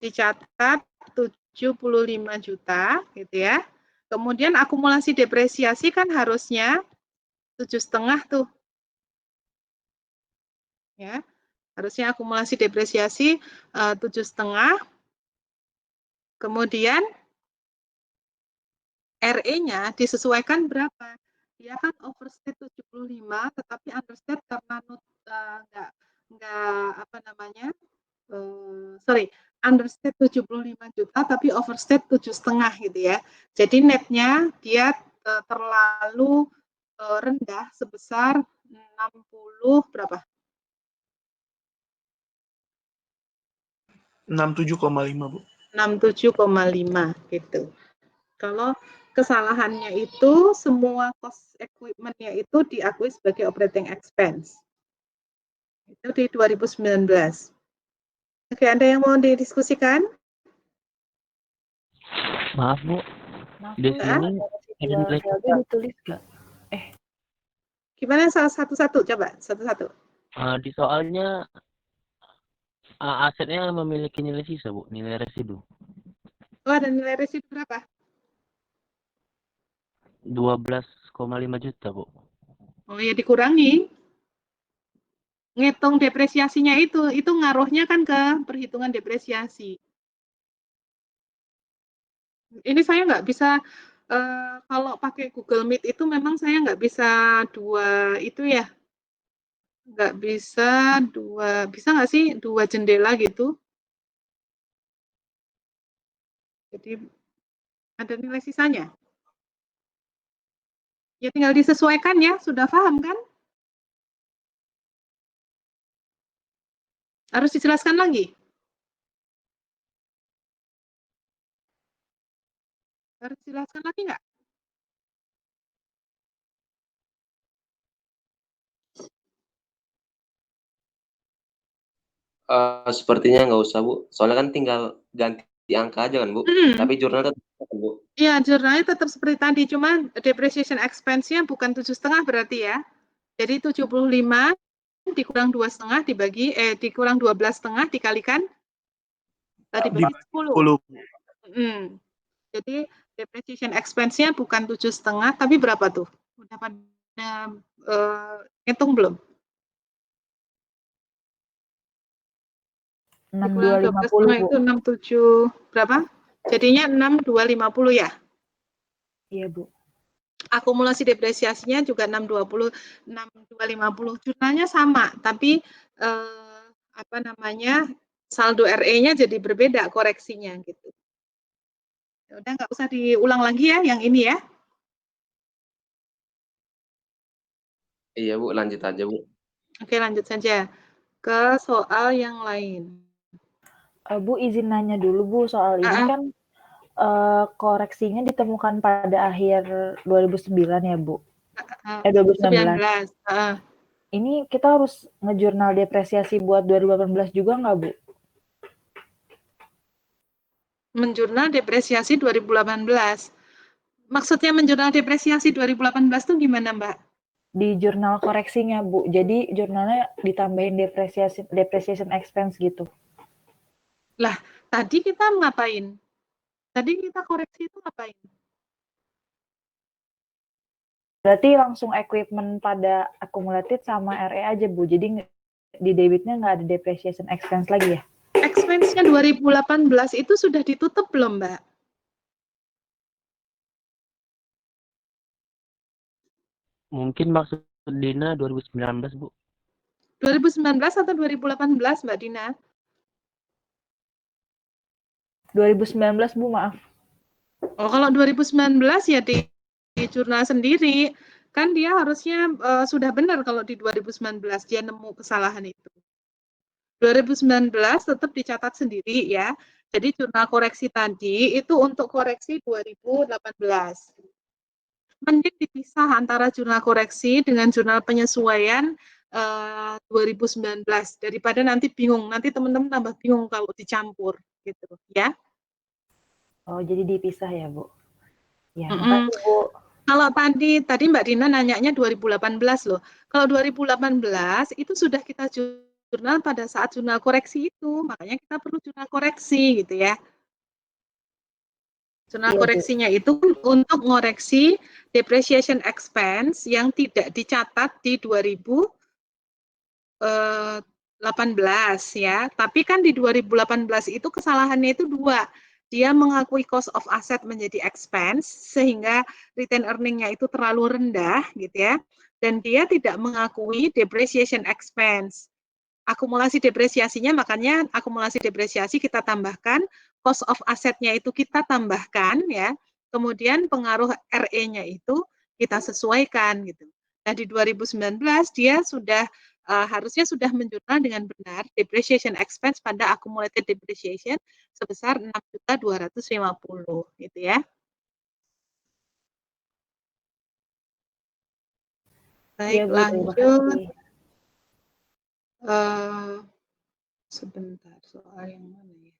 dicatat 75 juta gitu ya. Kemudian akumulasi depresiasi kan harusnya 7,5 tuh. Ya. Harusnya akumulasi depresiasi 7,5. Kemudian RE-nya disesuaikan berapa? Dia kan overstate 75 tetapi understate karena understate 75 juta tapi overstate 7,5 gitu ya. Jadi netnya dia terlalu rendah sebesar 60 berapa? 67,5 Bu. 67,5 gitu. Kalau kesalahannya itu semua cost equipment-nya itu diakui sebagai operating expense. Itu di 2019. Oke, ada yang mau didiskusikan? Maaf Bu, Maaf di Bu, sini ada ada nilai VLB ditulis gak? Gimana satu-satu? Coba satu-satu. di soalnya asetnya memiliki nilai sisa Bu, nilai residu. Oh, ada nilai residu berapa? 12,5 juta Bu. Oh ya dikurangi. Ngitung depresiasinya itu ngaruhnya kan ke perhitungan depresiasi. Ini saya nggak bisa kalau pakai Google Meet itu memang saya nggak bisa dua itu ya, nggak bisa bisa nggak sih dua jendela gitu? Jadi ada nilai sisanya. Ya tinggal disesuaikan ya, sudah paham kan? Harus dijelaskan lagi. Harus dijelaskan lagi nggak? Sepertinya nggak usah Bu. Soalnya kan tinggal ganti di angka aja kan, Bu? Mm. Tapi jurnal tetap kan, Bu? Iya, jurnalnya tetap seperti tadi, cuma depreciation expense-nya bukan 7,5 berarti ya. Jadi 75 dikurang 2,5 dikurang 12,5 dikalikan dibagi 10. 10. Jadi depreciation expense-nya bukan 7,5 tapi berapa tuh? Udah pada hitung belum? Dikurang 6250 12,5 Bu. itu 67 berapa? Jadinya 6250 ya. Iya Bu. Akumulasi depresiasinya juga 620 6250. Jurnalnya sama, tapi apa namanya? Saldo RE-nya jadi berbeda koreksinya gitu. Ya udah nggak usah diulang lagi ya yang ini ya. Iya, Bu. Lanjut aja, Bu. Oke, lanjut saja ke soal yang lain. Bu izin nanya dulu Bu, soal ini kan koreksinya ditemukan pada akhir 2009 ya Bu? 2019. Ini kita harus ngejurnal depresiasi buat 2018 juga nggak Bu? Menjurnal depresiasi 2018. Maksudnya menjurnal depresiasi 2018 itu gimana Mbak? Di jurnal koreksinya Bu, jadi jurnalnya ditambahin depreciation expense gitu. Lah, tadi kita ngapain? Tadi kita koreksi itu ngapain? Berarti langsung equipment pada accumulated sama RE aja Bu, jadi di debitnya nggak ada depreciation expense lagi ya? Expense-nya 2018 itu sudah ditutup belum Mbak? Mungkin maksud Dina 2019, Bu. 2019 atau 2018 Mbak Dina? 2019 Bu, maaf. Oh, kalau 2019 ya di jurnal sendiri. Kan dia harusnya sudah benar kalau di 2019 dia nemu kesalahan itu. 2019 tetap dicatat sendiri ya. Jadi jurnal koreksi tadi itu untuk koreksi 2018. Mending dipisah antara jurnal koreksi dengan jurnal penyesuaian 2019 daripada nanti bingung. Nanti teman-teman tambah bingung kalau dicampur gitu ya. Oh, jadi dipisah ya, Bu. Ya, makasih, Bu. Kalau tadi Mbak Dina nanyanya 2018 loh. Kalau 2018 itu sudah kita jurnal pada saat jurnal koreksi itu, makanya kita perlu jurnal koreksi gitu ya. Jurnal Iya, koreksinya itu untuk ngoreksi depreciation expense yang tidak dicatat di 2018 ya. Tapi kan di 2018 itu kesalahannya itu dua. Dia mengakui cost of asset menjadi expense sehingga return earning-nya itu terlalu rendah gitu ya. Dan dia tidak mengakui depreciation expense. Akumulasi depresiasinya, makanya akumulasi depresiasi kita tambahkan, cost of asset-nya itu kita tambahkan ya. Kemudian pengaruh RE-nya itu kita sesuaikan gitu. Nah, di 2019 dia sudah harusnya sudah menjurnal dengan benar depreciation expense pada accumulated depreciation sebesar 6.250 gitu ya. Baik, iya, Bu, terima lanjut. kasih. Sebentar, soal yang mana ya?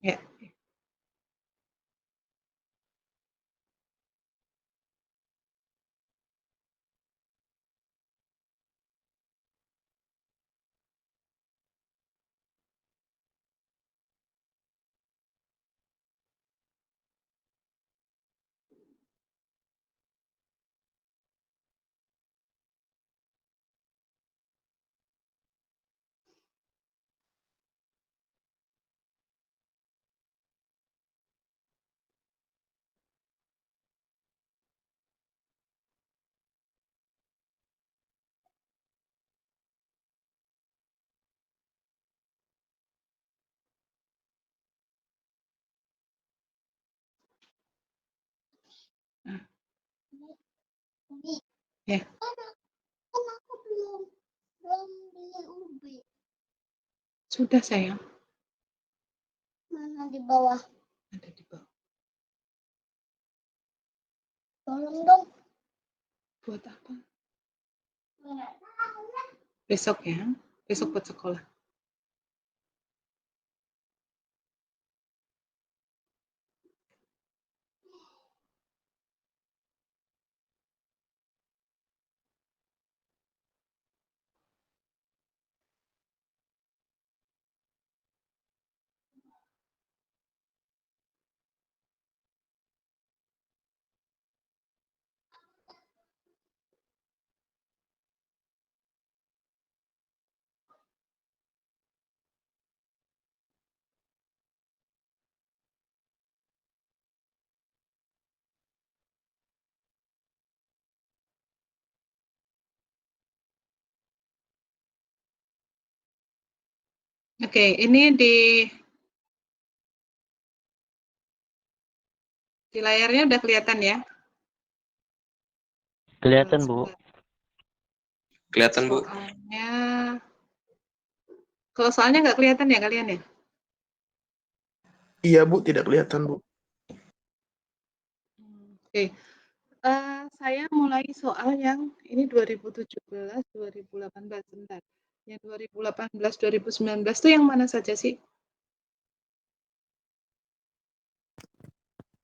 Ya. Ya. Sudah sayang. Mana di bawah? Ada di bawah. Tolong dong. Buat apa? Besok ya, besok buat sekolah. Oke, ini di layarnya udah kelihatan ya? Kelihatan, Bu. Kelihatan, Bu. Kalau soalnya nggak kelihatan ya kalian ya? Iya Bu, tidak kelihatan Bu. Oke, saya mulai soal yang ini 2017, 2018, bentar. Yang 2018, 2019 itu yang mana saja sih?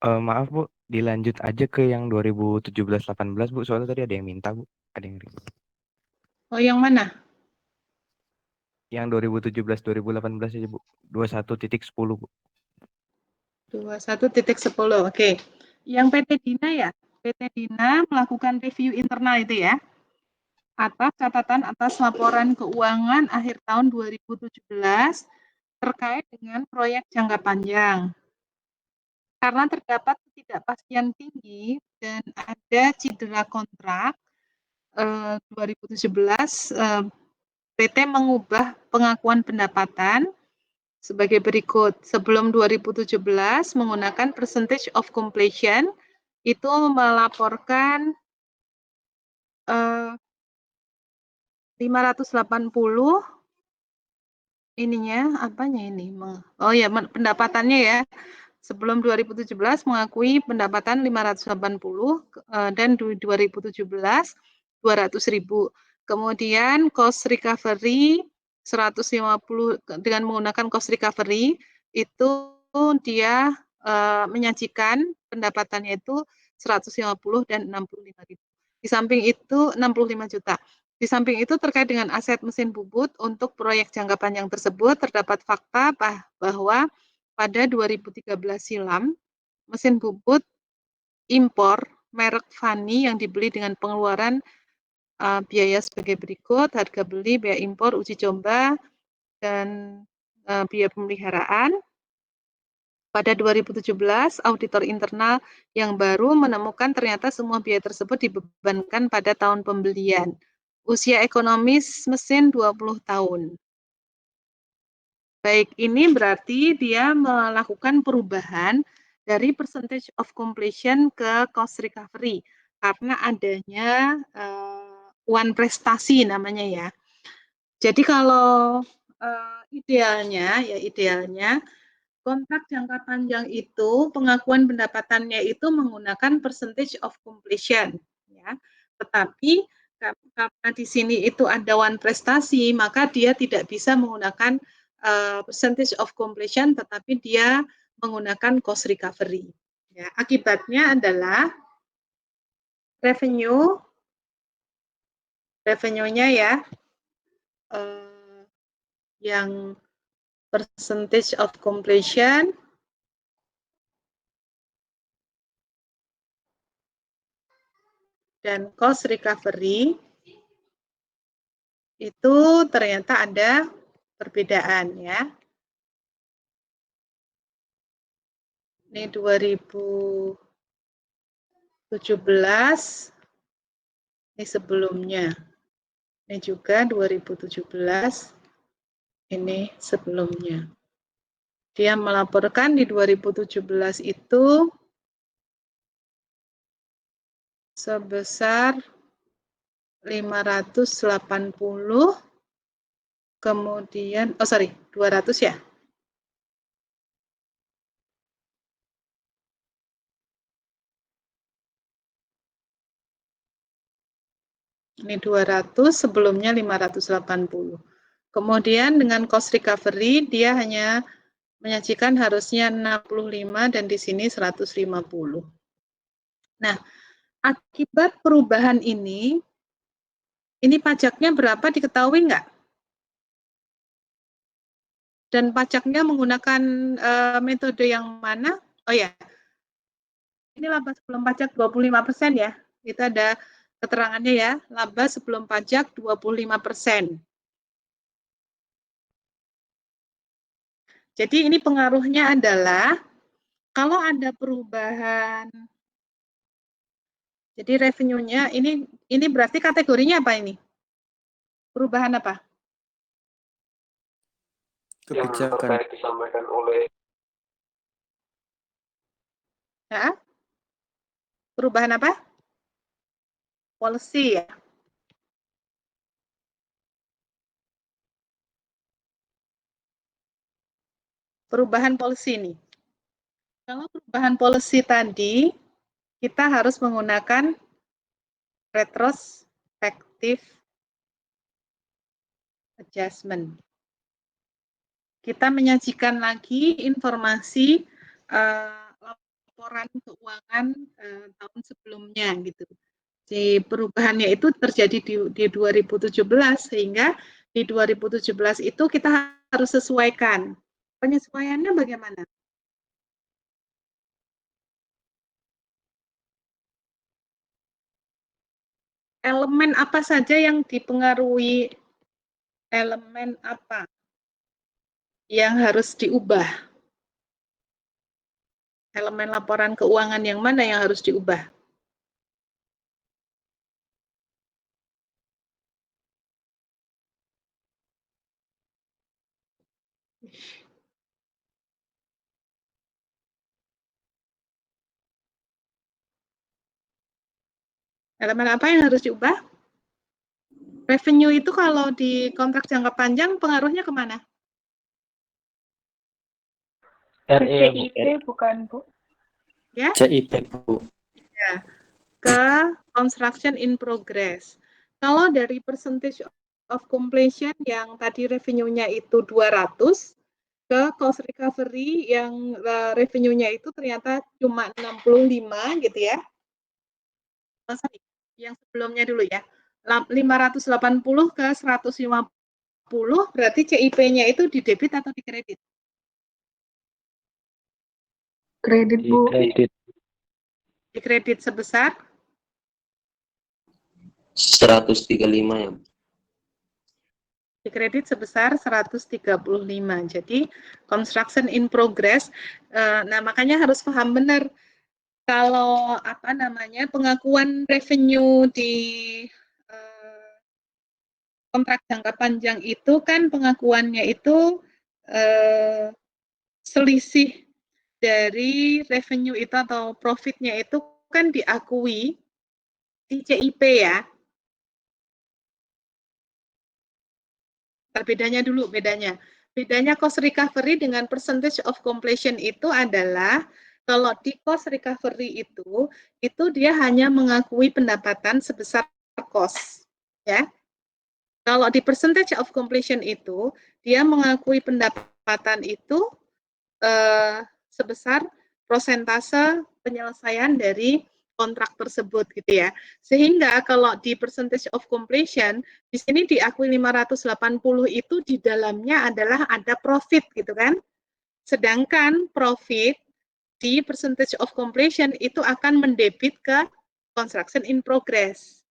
Maaf Bu, dilanjut aja ke yang 2017-18 Bu, soalnya tadi ada yang minta Bu, ada yang Oh, yang mana? yang 2017-2018 aja Bu, 21.10 Bu. 21.10, oke. Yang PT Dina ya? PT Dina melakukan review internal itu ya? Atas catatan atas laporan keuangan akhir tahun 2017 terkait dengan proyek jangka panjang. Karena terdapat ketidakpastian tinggi dan ada cedera kontrak, 2017 PT mengubah pengakuan pendapatan sebagai berikut. Sebelum 2017 menggunakan percentage of completion itu melaporkan 580 ininya apanya ini? Oh ya, pendapatannya ya. Sebelum 2017 mengakui pendapatan 580 dan 2017 200.000. Kemudian cost recovery 150 dengan menggunakan cost recovery itu dia menyajikan pendapatannya itu 150 dan 65.000. Di samping itu 65 juta. Di samping itu terkait dengan aset mesin bubut untuk proyek jangka panjang tersebut terdapat fakta bahwa pada 2013 silam mesin bubut impor merek Fani yang dibeli dengan pengeluaran biaya sebagai berikut: harga beli, biaya impor, uji coba, dan biaya pemeliharaan. Pada 2017, auditor internal yang baru menemukan ternyata semua biaya tersebut dibebankan pada tahun pembelian. Usia ekonomis mesin 20 tahun. Baik, ini berarti dia melakukan perubahan dari percentage of completion ke cost recovery karena adanya one prestasi namanya ya. Jadi kalau idealnya kontrak jangka panjang itu pengakuan pendapatannya itu menggunakan percentage of completion ya. Tetapi karena di sini itu ada one prestasi, maka dia tidak bisa menggunakan percentage of completion, tetapi dia menggunakan cost recovery. Ya, akibatnya adalah revenue-nya ya yang percentage of completion dan cost recovery itu ternyata ada perbedaan ya. Ini 2017, ini sebelumnya. Ini juga 2017, ini sebelumnya. Dia melaporkan di 2017 itu sebesar 580, kemudian 200 ya. Ini 200, sebelumnya 580. Kemudian dengan cost recovery dia hanya menyajikan harusnya 65 dan di sini 150. Nah, akibat perubahan ini pajaknya berapa diketahui nggak? Dan pajaknya menggunakan metode yang mana? Oh ya, ini laba sebelum pajak 25% ya. Itu ada keterangannya ya, laba sebelum pajak 25%. Jadi ini pengaruhnya adalah kalau ada perubahan, jadi revenue-nya ini berarti kategorinya apa ini? Perubahan apa? Kebijakan. Yang disampaikan oleh Ya? Perubahan apa? Policy ya. Perubahan policy ini. Kalau perubahan policy tadi, kita harus menggunakan retrospective adjustment. Kita menyajikan lagi informasi laporan keuangan tahun sebelumnya gitu. Di perubahannya itu terjadi di 2017 sehingga di 2017 itu kita harus sesuaikan. Penyesuaiannya bagaimana? Elemen apa saja yang dipengaruhi, elemen apa yang harus diubah? Elemen laporan keuangan yang mana yang harus diubah? Elemen apa yang harus diubah? Revenue itu kalau di kontrak jangka panjang pengaruhnya kemana? RE ya, Bu. CIP bukan, Bu? Ya? CIP, Bu. Ya, ke construction in progress. Kalau dari percentage of completion yang tadi revenue-nya itu 200, ke cost recovery yang revenue-nya itu ternyata cuma 65 gitu ya. Sorry, yang sebelumnya dulu ya. 580 ke 150 berarti CIP-nya itu di debit atau di kredit? Kredit, Di Bu. kredit. Di kredit sebesar 135 ya. di kredit sebesar 135. Jadi construction in progress. Nah, makanya harus paham benar kalau apa namanya pengakuan revenue di kontrak jangka panjang itu kan pengakuannya itu selisih dari revenue itu atau profitnya itu kan diakui di CIP ya. Bedanya dulu, bedanya. Bedanya cost recovery dengan percentage of completion itu adalah kalau di cost recovery itu dia hanya mengakui pendapatan sebesar cost, ya. Kalau di percentage of completion itu dia mengakui pendapatan itu sebesar persentase penyelesaian dari kontrak tersebut gitu ya. Sehingga kalau di percentage of completion di sini diakui 580 itu di dalamnya adalah ada profit gitu kan. Sedangkan profit di percentage of completion itu akan mendebit ke construction in progress.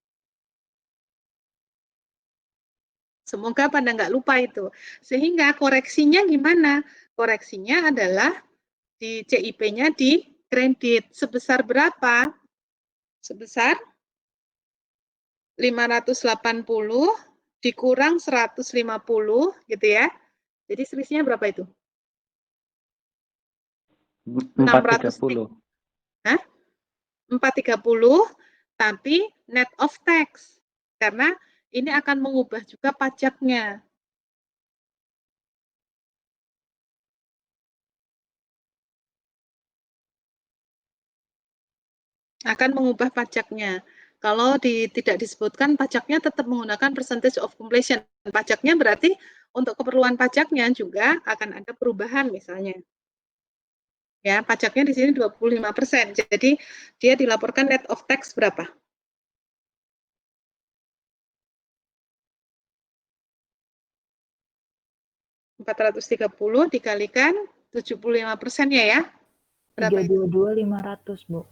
Semoga pada nggak lupa itu. Sehingga koreksinya gimana? Koreksinya adalah di CIP-nya di kredit. Sebesar berapa? Sebesar 580 dikurang 150 gitu ya. Jadi selisihnya berapa itu? 430. Hah? 430 tapi net of tax. Karena ini akan mengubah juga pajaknya. Akan mengubah pajaknya. Kalau tidak disebutkan pajaknya tetap menggunakan percentage of completion. Pajaknya berarti untuk keperluan pajaknya juga akan ada perubahan misalnya. Ya, pajaknya di sini 25%. Jadi dia dilaporkan net of tax berapa? $430 dikalikan 75% ya. Berapa itu? 322.500, Bu.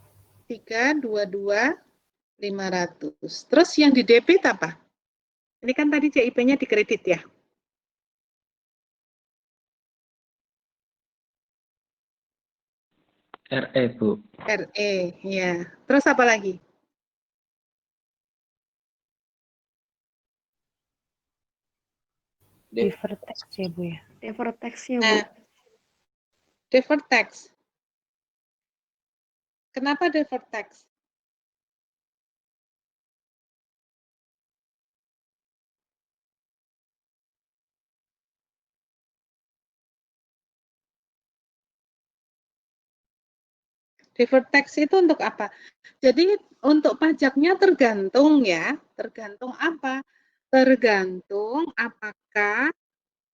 322.500. Terus yang di debit apa? Ini kan tadi CIP-nya dikredit ya. RE, Bu. RE, ya. Terus apa lagi? Deferred tax ya, Bu ya. Deferred tax-nya, Bu. Nah, deferred tax. Kenapa deferred tax? Deferred tax itu untuk apa? Jadi untuk pajaknya tergantung ya, tergantung apa? Tergantung apakah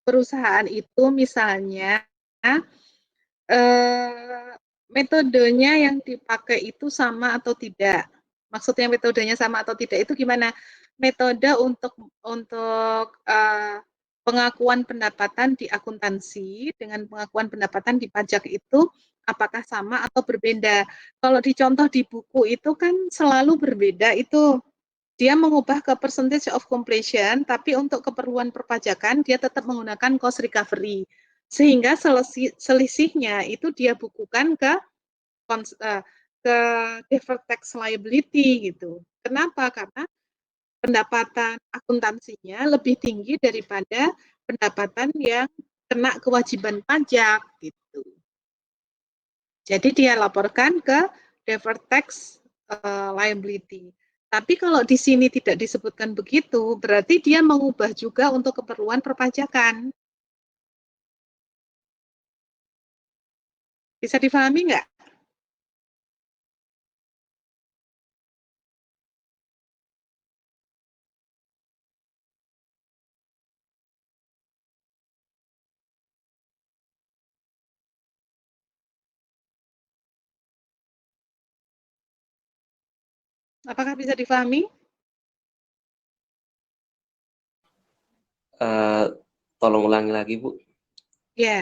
perusahaan itu misalnya metodenya yang dipakai itu sama atau tidak. Maksudnya metodenya sama atau tidak itu gimana? Metode untuk pengakuan pendapatan di akuntansi dengan pengakuan pendapatan di pajak itu apakah sama atau berbeda. Kalau dicontoh di buku itu kan selalu berbeda itu. Dia mengubah ke percentage of completion, tapi untuk keperluan perpajakan dia tetap menggunakan cost recovery. Sehingga selisihnya itu dia bukukan ke deferred tax liability gitu. Kenapa? Karena pendapatan akuntansinya lebih tinggi daripada pendapatan yang kena kewajiban pajak gitu. Jadi dia laporkan ke deferred tax liability. Tapi kalau di sini tidak disebutkan begitu, berarti dia mengubah juga untuk keperluan perpajakan. Bisa difahami nggak? Apakah bisa difahami? Tolong ulangi lagi, Bu. Ya,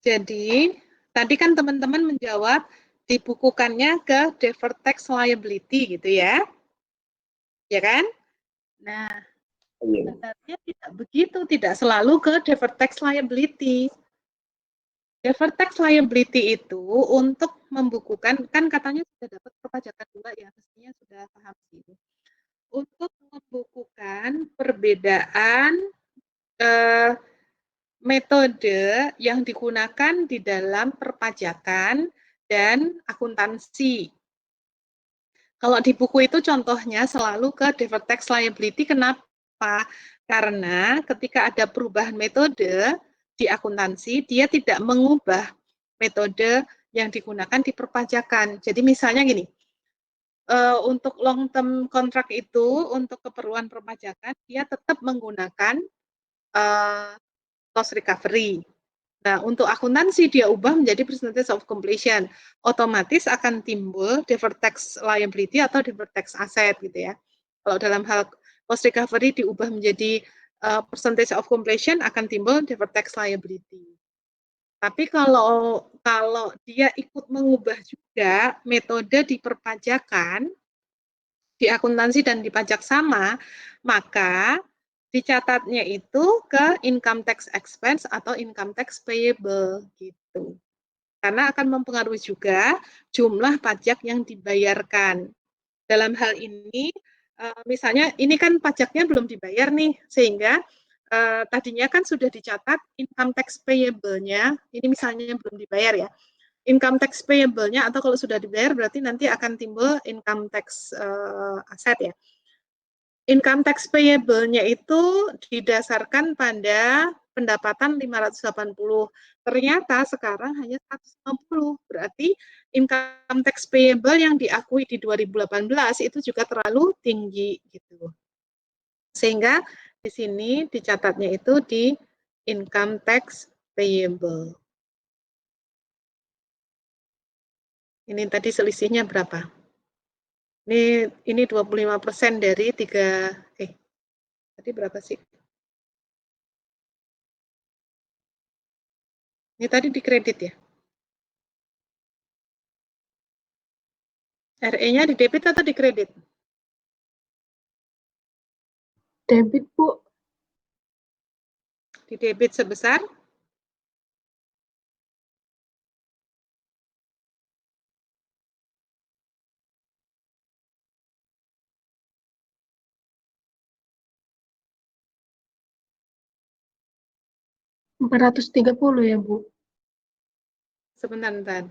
jadi tadi kan teman-teman menjawab dibukukannya ke deferred tax liability gitu ya. Ya kan? Nah, sebenarnya tidak begitu, tidak selalu ke deferred tax liability. Deferred tax liability itu untuk membukukan, kan katanya sudah dapat perpajakan juga ya, mestinya sudah paham sih. Untuk membukukan perbedaan metode yang digunakan di dalam perpajakan dan akuntansi. Kalau di buku itu contohnya selalu ke deferred tax liability. Kenapa? Karena ketika ada perubahan metode di akuntansi, dia tidak mengubah metode yang digunakan di perpajakan. Jadi misalnya gini, untuk long term contract itu, untuk keperluan perpajakan, dia tetap menggunakan cost recovery. Nah, untuk akuntansi dia ubah menjadi percentage of completion. Otomatis akan timbul deferred tax liability atau deferred tax asset gitu ya. Kalau dalam hal cost recovery diubah menjadi percentage of completion akan timbul deferred tax liability. Tapi kalau dia ikut mengubah juga metode di perpajakan, di akuntansi dan di pajak sama, maka dicatatnya itu ke income tax expense atau income tax payable gitu. Karena akan mempengaruhi juga jumlah pajak yang dibayarkan. Dalam hal ini, misalnya ini kan pajaknya belum dibayar nih, sehingga tadinya kan sudah dicatat income tax payable-nya, ini misalnya belum dibayar ya, income tax payable-nya atau kalau sudah dibayar berarti nanti akan timbul income tax aset ya. Income tax payable-nya itu didasarkan pada pendapatan 580. Ternyata sekarang hanya 150. Berarti income tax payable yang diakui di 2018 itu juga terlalu tinggi gitu. Sehingga di sini dicatatnya itu di income tax payable. Ini tadi selisihnya berapa? Ini 25% dari 3 tadi berapa sih? Ini tadi dikredit ya? RE-nya di debit atau di kredit? Debit, Bu. Di debit sebesar? Rp430 ya, Bu? Sebentar.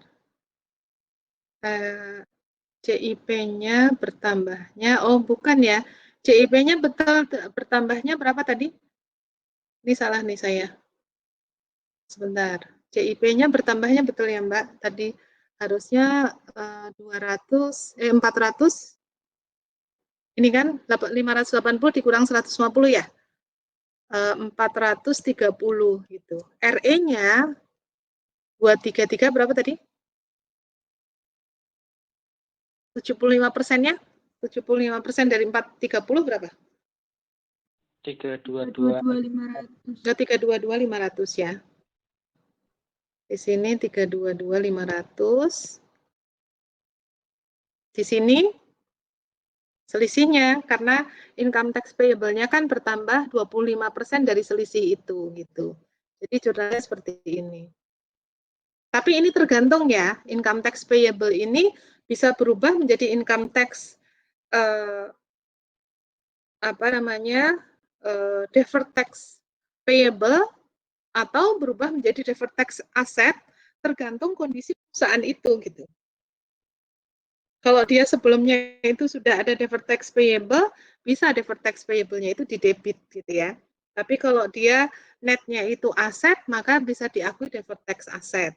CIP-nya bertambahnya, oh bukan ya. CIP-nya betul bertambahnya berapa tadi? Ini salah nih saya. Sebentar. CIP-nya bertambahnya betul ya, Mbak? Tadi harusnya 400. Ini kan 580 dikurang 150 ya? 430 gitu. RE-nya 233 berapa tadi? 75%-nya? 75% dari 430 berapa? 322.500. 322.500 ya. Di sini 322.500. Di sini selisihnya karena income tax payable-nya kan bertambah 25% dari selisih itu gitu. Jadi jurnalnya seperti ini. Tapi ini tergantung ya, income tax payable ini bisa berubah menjadi income tax deferred tax payable atau berubah menjadi deferred tax asset tergantung kondisi perusahaan itu gitu. Kalau dia sebelumnya itu sudah ada deferred tax payable, bisa deferred tax payable-nya itu di debit gitu ya. Tapi kalau dia netnya itu aset, maka bisa diakui deferred tax asset.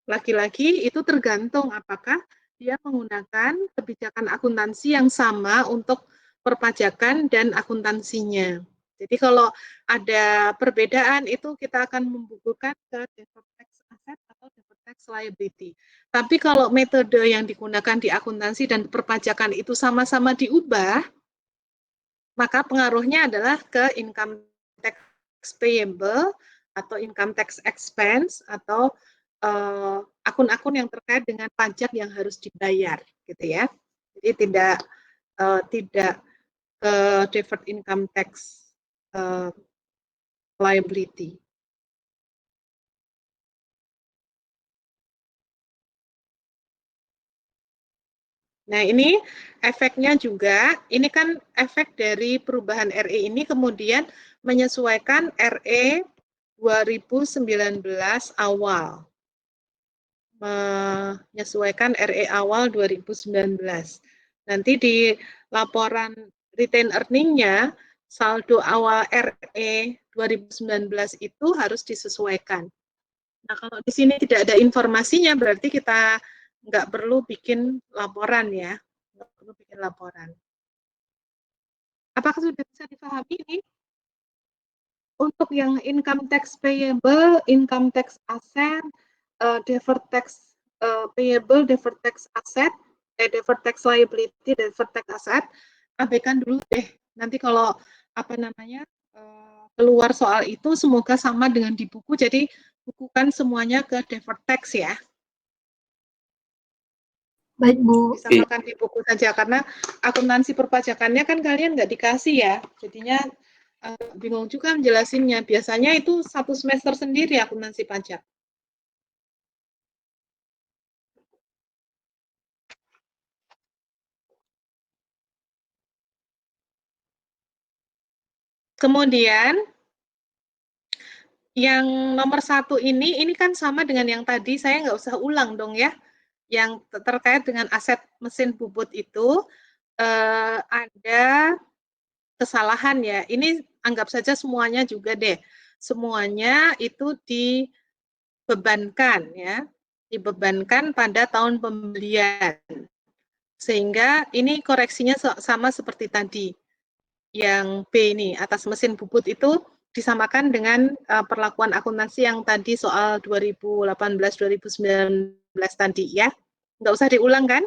Lagi-lagi itu tergantung apakah dia menggunakan kebijakan akuntansi yang sama untuk perpajakan dan akuntansinya. Jadi kalau ada perbedaan itu kita akan membukukan ke deferred tax asset atau deferred tax liability. Tapi kalau metode yang digunakan di akuntansi dan perpajakan itu sama-sama diubah, maka pengaruhnya adalah ke income tax payable atau income tax expense atau akun-akun yang terkait dengan pajak yang harus dibayar, gitu ya. Jadi tidak deferred income tax liability. Nah, ini efeknya juga, ini kan efek dari perubahan RE ini kemudian menyesuaikan RE 2019 awal. Menyesuaikan RE awal 2019. Nanti di laporan retain earning-nya, saldo awal RE 2019 itu harus disesuaikan. Nah, kalau di sini tidak ada informasinya, berarti kita nggak perlu bikin laporan ya. Nggak perlu bikin laporan. Apakah sudah bisa dipahami ini? Untuk yang income tax payable, income tax asset, deferred tax payable, deferred tax asset, deferred tax liability, deferred tax asset, abaikan dulu deh. Nanti kalau keluar soal itu semoga sama dengan di buku, jadi bukukan semuanya ke deferred tax ya. Baik, Bu. Disamakan di buku saja, karena akuntansi perpajakannya kan kalian nggak dikasih ya, jadinya bingung juga menjelasinnya. Biasanya itu 1 semester sendiri akuntansi pajak. Kemudian yang nomor 1 ini kan sama dengan yang tadi, saya nggak usah ulang dong ya. Yang terkait dengan aset mesin bubut itu ada kesalahan ya. Ini anggap saja semuanya juga deh. Semuanya itu dibebankan ya, dibebankan pada tahun pembelian. Sehingga ini koreksinya sama seperti tadi. Yang B ini, atas mesin bubut itu disamakan dengan perlakuan akuntansi yang tadi soal 2018-2019 tadi ya. Nggak usah diulang kan?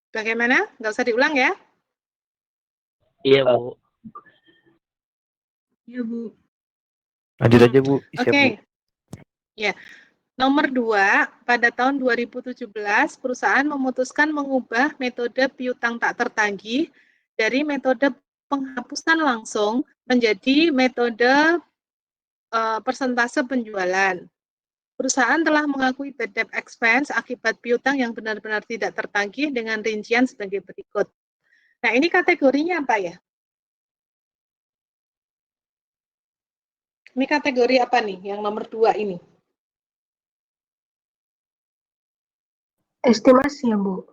Bagaimana? Nggak usah diulang ya? Iya, Bu. Iya, Bu. Lanjut aja, Bu. Siap, Oke. Bu. Ya. Nomor 2, pada tahun 2017, perusahaan memutuskan mengubah metode piutang tak tertagih dari metode penghapusan langsung menjadi metode persentase penjualan. Perusahaan telah mengakui bad debt expense akibat piutang yang benar-benar tidak tertagih dengan rincian sebagai berikut. Nah, ini kategorinya apa ya? Ini kategori apa nih, yang nomor 2 ini? Estimasi ya, Bu.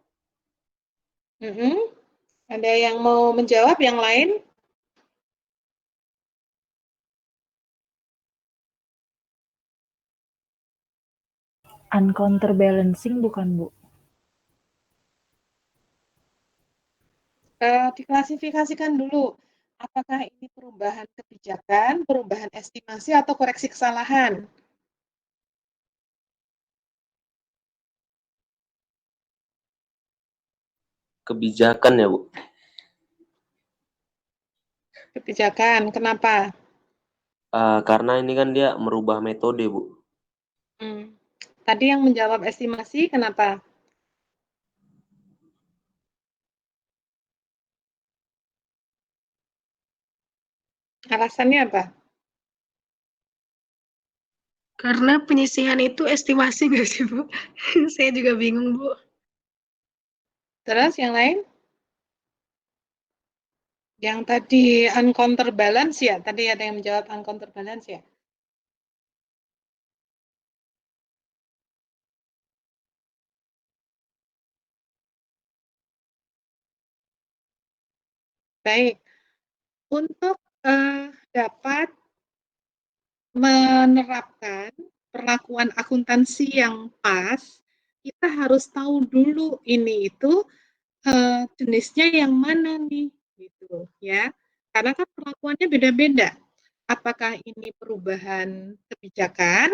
Ada yang mau menjawab yang lain? Uncounterbalancing bukan, Bu? Diklasifikasikan dulu. Apakah ini perubahan kebijakan, perubahan estimasi, atau koreksi kesalahan? Kebijakan ya, Bu. Kebijakan, kenapa? Karena ini kan dia merubah metode, Bu. Tadi yang menjawab estimasi, kenapa? Alasannya apa? Karena penyisihan itu estimasi nggak sih, Bu? Saya juga bingung, Bu. Terus yang lain? Yang tadi uncounterbalance ya? Tadi ada yang menjawab uncounterbalance ya? Baik. Untuk dapat menerapkan perlakuan akuntansi yang pas, kita harus tahu dulu ini itu jenisnya yang mana nih, gitu ya. Karena kan perlakuannya beda-beda. Apakah ini perubahan kebijakan,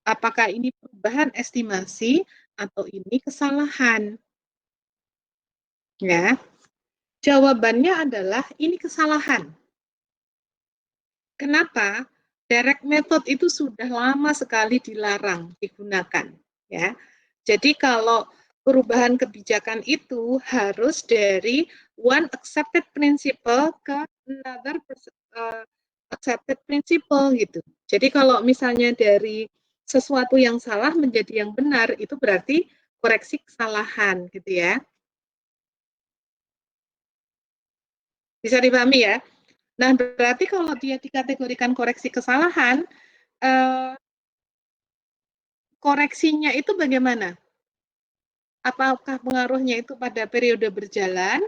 apakah ini perubahan estimasi, atau ini kesalahan. Ya, jawabannya adalah ini kesalahan. Kenapa? Direct method itu sudah lama sekali dilarang digunakan, ya. Jadi kalau perubahan kebijakan itu harus dari one accepted principle ke another accepted principle gitu. Jadi kalau misalnya dari sesuatu yang salah menjadi yang benar, itu berarti koreksi kesalahan gitu ya. Bisa dipahami ya? Nah, berarti kalau dia dikategorikan koreksi kesalahan, koreksinya itu bagaimana? Apakah pengaruhnya itu pada periode berjalan,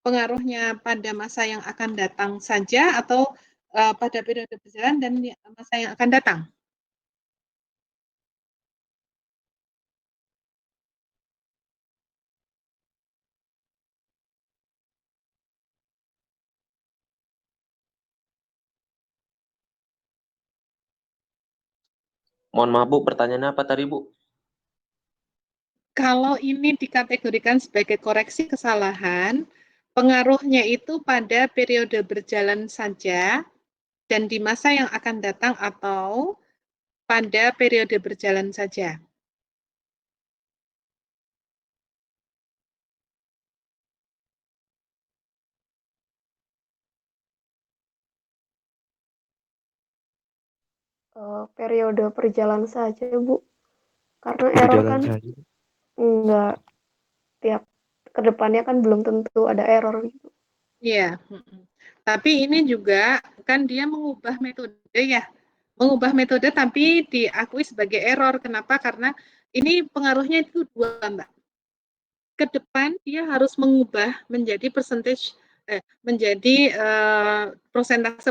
pengaruhnya pada masa yang akan datang saja, atau pada periode berjalan dan masa yang akan datang? Mohon maaf, Bu, pertanyaannya apa tadi, Bu? Kalau ini dikategorikan sebagai koreksi kesalahan, pengaruhnya itu pada periode berjalan saja dan di masa yang akan datang atau pada periode berjalan saja. Periode perjalanan saja, Bu. Karena error Berjalan kan saja. enggak tiap kedepannya kan belum tentu ada error gitu. Iya, Tapi ini juga kan dia mengubah metode ya. Mengubah metode tapi diakui sebagai error. Kenapa? Karena ini pengaruhnya itu dua, Mbak. Ke depan dia harus mengubah menjadi persentase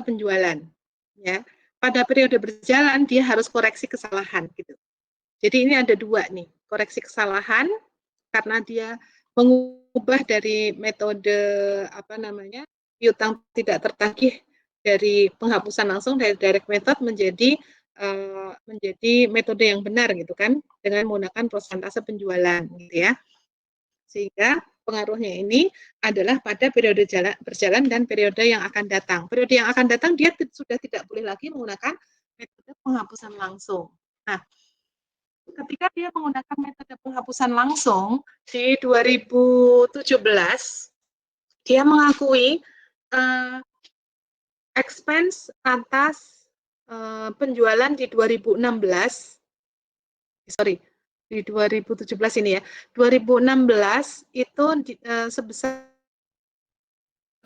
penjualan. Ya. Pada periode berjalan dia harus koreksi kesalahan gitu. Jadi ini ada dua nih, koreksi kesalahan karena dia mengubah dari metode piutang tidak tertagih dari penghapusan langsung dari direct method menjadi metode yang benar gitu kan dengan menggunakan persentase penjualan gitu ya. Sehingga pengaruhnya ini adalah pada periode berjalan dan periode yang akan datang. Periode yang akan datang dia sudah tidak boleh lagi menggunakan metode penghapusan langsung. Nah, ketika dia menggunakan metode penghapusan langsung di 2017, dia mengakui expense atas penjualan di 2016, di 2017 ini ya, 2016 itu sebesar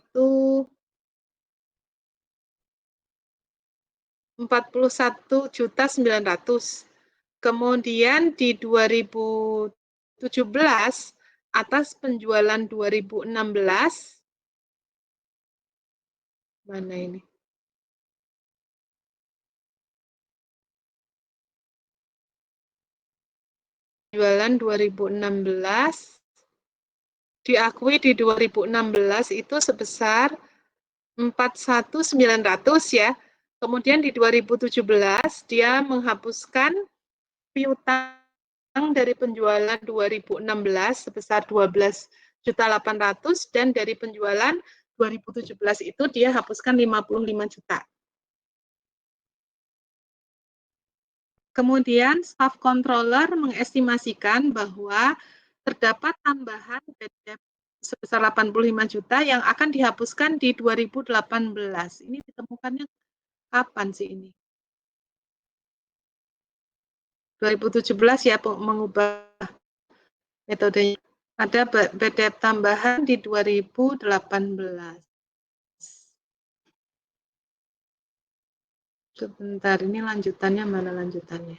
itu 41.900.000. Kemudian di 2017 atas penjualan 2016 mana ini? Penjualan 2016 diakui di 2016 itu sebesar 41.900 ya. Kemudian di 2017 dia menghapuskan piutang dari penjualan 2016 sebesar 12.800.000 dan dari penjualan 2017 itu dia hapuskan 55 juta. Kemudian staff controller mengestimasikan bahwa terdapat tambahan bad debt sebesar 85 juta yang akan dihapuskan di 2018. Ini ditemukannya kapan sih ini? 2017 ya mengubah metodenya. Ada bad debt tambahan di 2018. Sebentar, ini lanjutannya mana lanjutannya?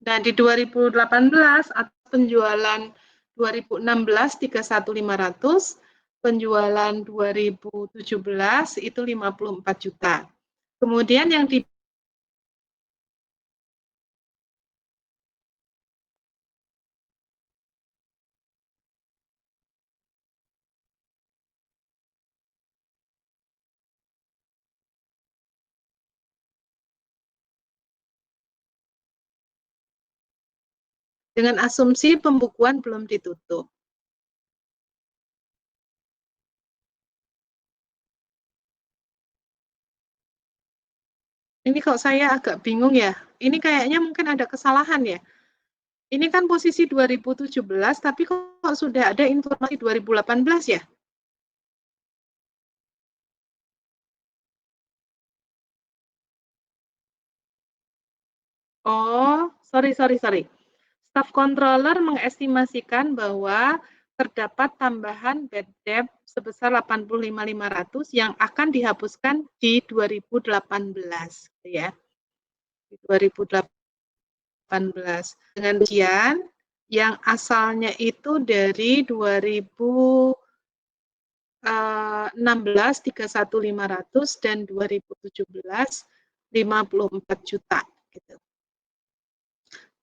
Nah, di 2018 penjualan 2016 31.500, penjualan 2017 itu 54 juta. Kemudian yang di dengan asumsi pembukuan belum ditutup. Ini kok saya agak bingung ya. Ini kayaknya mungkin ada kesalahan ya. Ini kan posisi 2017, tapi kok sudah ada informasi 2018 ya? Oh, sorry. Staff controller mengestimasikan bahwa terdapat tambahan bad debt sebesar 85.500 yang akan dihapuskan di 2018 ya. Di 2018. Dengan ujian yang asalnya itu dari 2016 31.500 dan 2017 54 juta gitu.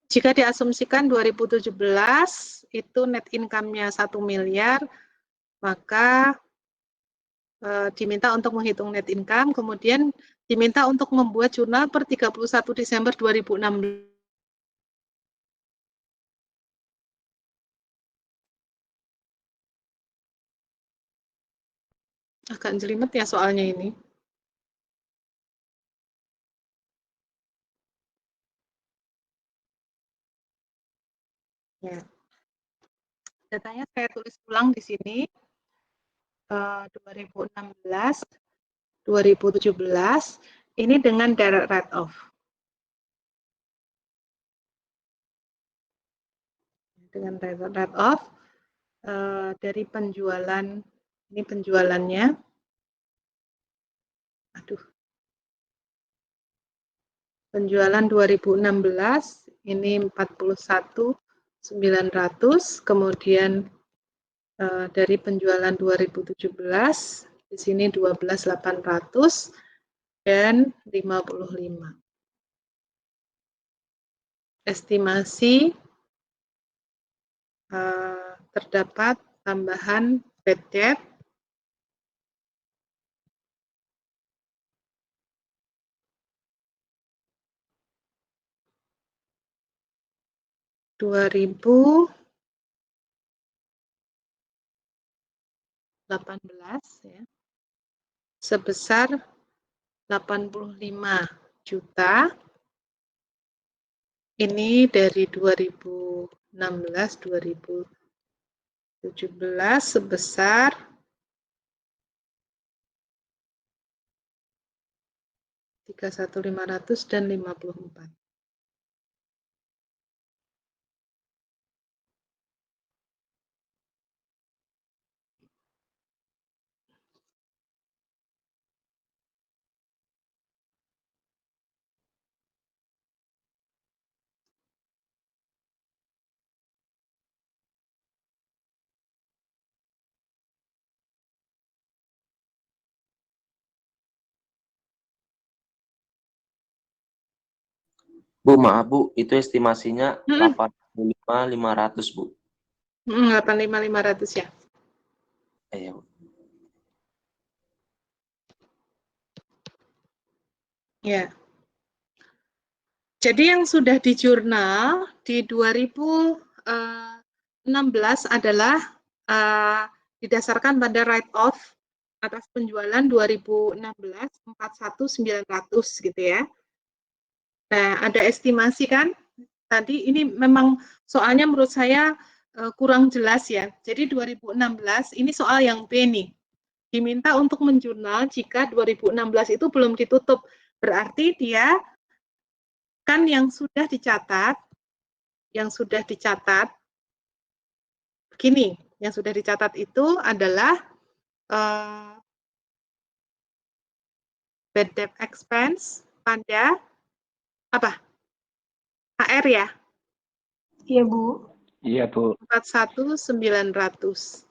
Jika diasumsikan 2017 itu net income-nya 1 miliar, maka diminta untuk menghitung net income, kemudian diminta untuk membuat jurnal per 31 Desember 2016. Agak jelimet ya soalnya ini. Ya. Datanya saya tulis ulang di sini. 2016, 2017, ini dengan direct write-off. dengan write off dari penjualan, ini penjualannya, penjualan 2016 ini 41.900, kemudian dari penjualan 2017 di sini 12.800 dan 55. Estimasi terdapat tambahan bad debt (2018) ya, sebesar 85 juta. Ini dari 2016-2017 sebesar 31.500 dan 54. Bu, maaf Bu, itu estimasinya 85.500 Bu. 85.500 ya. Iya, Bu. Ya. Jadi yang sudah di jurnal di 2016 adalah didasarkan pada write off atas penjualan 2016 41.900 gitu ya. Nah, ada estimasi kan? Tadi ini memang soalnya menurut saya kurang jelas ya. Jadi 2016 ini soal yang B nih. Diminta untuk menjurnal jika 2016 itu belum ditutup. Berarti dia kan yang sudah dicatat begini, yang sudah dicatat itu adalah bad debt expense pada apa? HR ya? Iya, Bu. Iya, Bu. 41.900.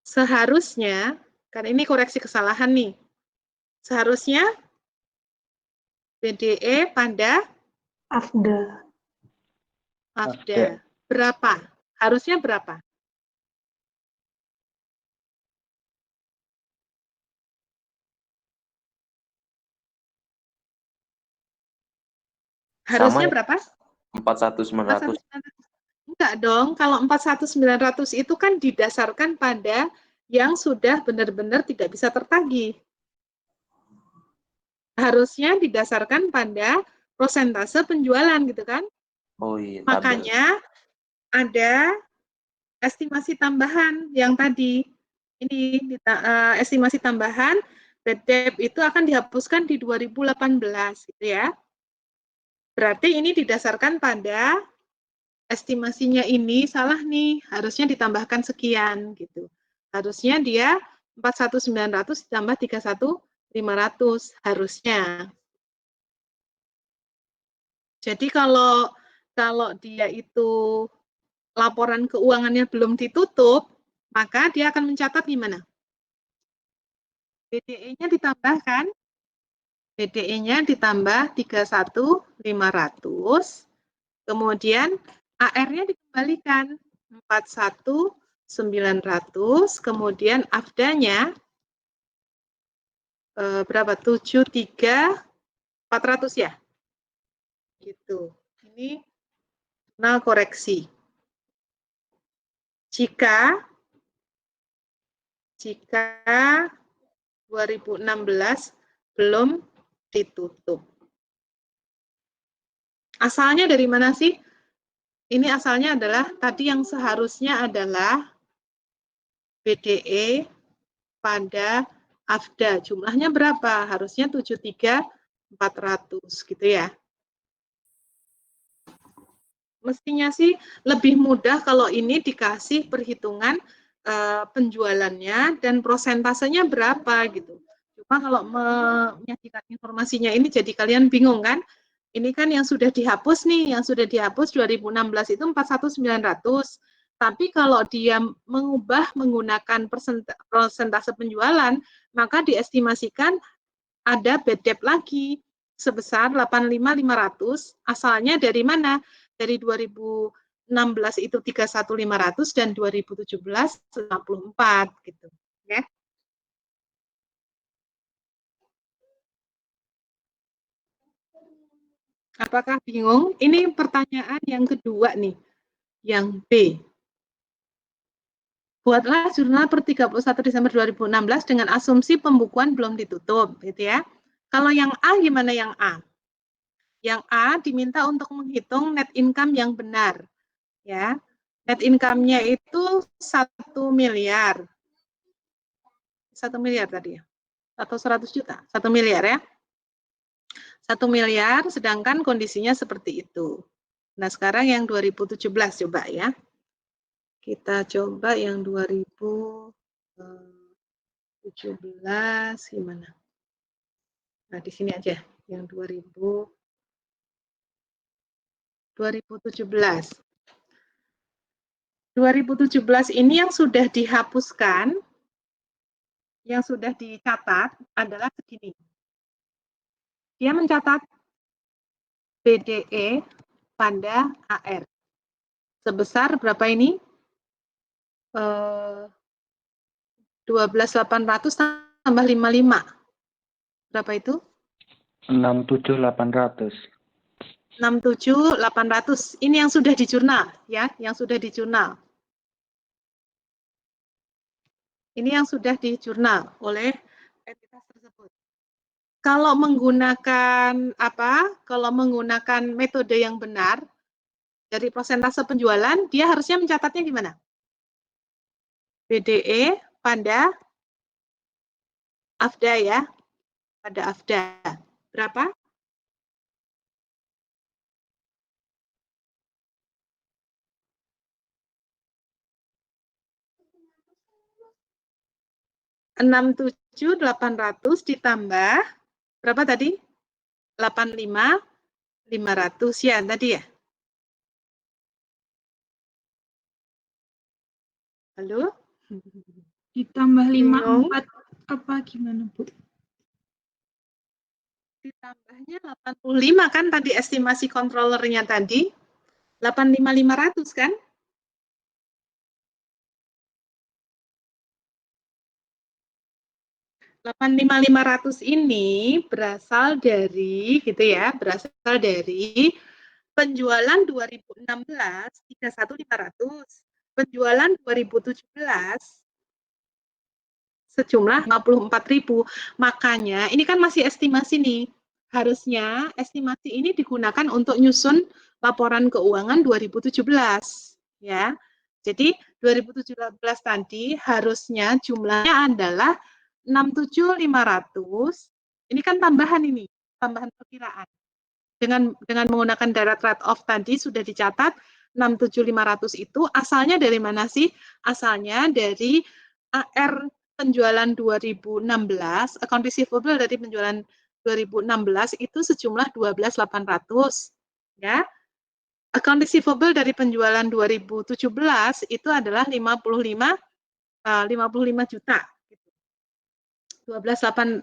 Seharusnya, kan ini koreksi kesalahan nih. Seharusnya BDE pada AFDA. Berapa? Harusnya berapa? Harusnya berapa? 41.900. Enggak dong, kalau 41.900 itu kan didasarkan pada yang sudah benar-benar tidak bisa tertagih. Harusnya didasarkan pada prosentase penjualan gitu kan. Oh iya. Makanya ada estimasi tambahan yang tadi. Ini estimasi tambahan bad debt itu akan dihapuskan di 2018 gitu ya. Berarti ini didasarkan pada estimasinya ini salah nih, harusnya ditambahkan sekian gitu. Harusnya dia 41.900 ditambah 31.500 harusnya. Jadi kalau dia itu laporan keuangannya belum ditutup, maka dia akan mencatat gimana? BDE-nya ditambahkan, BDE-nya ditambah 31.500, kemudian AR-nya dikembalikan 41.900, kemudian AFDA-nya berapa? 73.400 ya? Gitu. Ini jurnal koreksi. Jika 2016 belum ditutup. Asalnya dari mana sih? Ini asalnya adalah tadi yang seharusnya adalah BDE pada AFDA. Jumlahnya berapa? Harusnya 73.400 gitu ya. Mestinya sih lebih mudah kalau ini dikasih perhitungan penjualannya dan prosentasenya berapa gitu. Cuma kalau menyajikan informasinya ini jadi kalian bingung kan? Ini kan yang sudah dihapus nih, yang sudah dihapus 2016 itu 41.900. Tapi kalau dia mengubah menggunakan persentase penjualan, maka diestimasikan ada bad debt lagi sebesar 85.500. Asalnya dari mana? Dari 2016 itu 31.500 dan 2017 54 gitu, ya. Apakah bingung? Ini pertanyaan yang kedua nih, yang B. Buatlah jurnal per 31 Desember 2016 dengan asumsi pembukuan belum ditutup, gitu ya. Kalau yang A gimana yang A? Yang A diminta untuk menghitung net income yang benar, ya. Net income-nya itu 1 miliar. 1 miliar tadi ya? Atau 100 juta? 1 miliar ya? 1 miliar, sedangkan kondisinya seperti itu. Nah, sekarang yang 2017 coba ya. Kita coba yang 2017 gimana? Nah, di sini aja yang 2017. Ini yang sudah dihapuskan, yang sudah dicatat adalah segini. Dia mencatat BDE pada AR. Sebesar berapa ini? 12.800 tambah 55. Berapa itu? 67.800. 67.800. Ini yang sudah di jurnal, ya, yang sudah di jurnal. Ini yang sudah di jurnal oleh entitas tersebut. Kalau menggunakan Kalau menggunakan metode yang benar dari persentase penjualan, dia harusnya mencatatnya gimana? BDE pada AFDA ya. Pada AFDA. Berapa? $67.800 ditambah berapa tadi? 85.500 ya tadi ya. Halo? Ditambah 54 apa gimana, Bu? Ditambahnya 85 kan tadi estimasi controllernya tadi. 85.500 kan? $85.500 ini berasal dari penjualan 2016 31.500, penjualan 2017 sejumlah 54.000. Makanya ini kan masih estimasi nih. Harusnya estimasi ini digunakan untuk nyusun laporan keuangan 2017 ya. Jadi 2017 tadi harusnya jumlahnya adalah 67.500. Ini kan tambahan perkiraan. Dengan menggunakan direct write off tadi sudah dicatat 67.500 itu asalnya dari mana sih? Asalnya dari AR penjualan 2016, account receivable dari penjualan 2016 itu sejumlah 12.800 ya. Account receivable dari penjualan 2017 itu adalah 55 juta. 12.800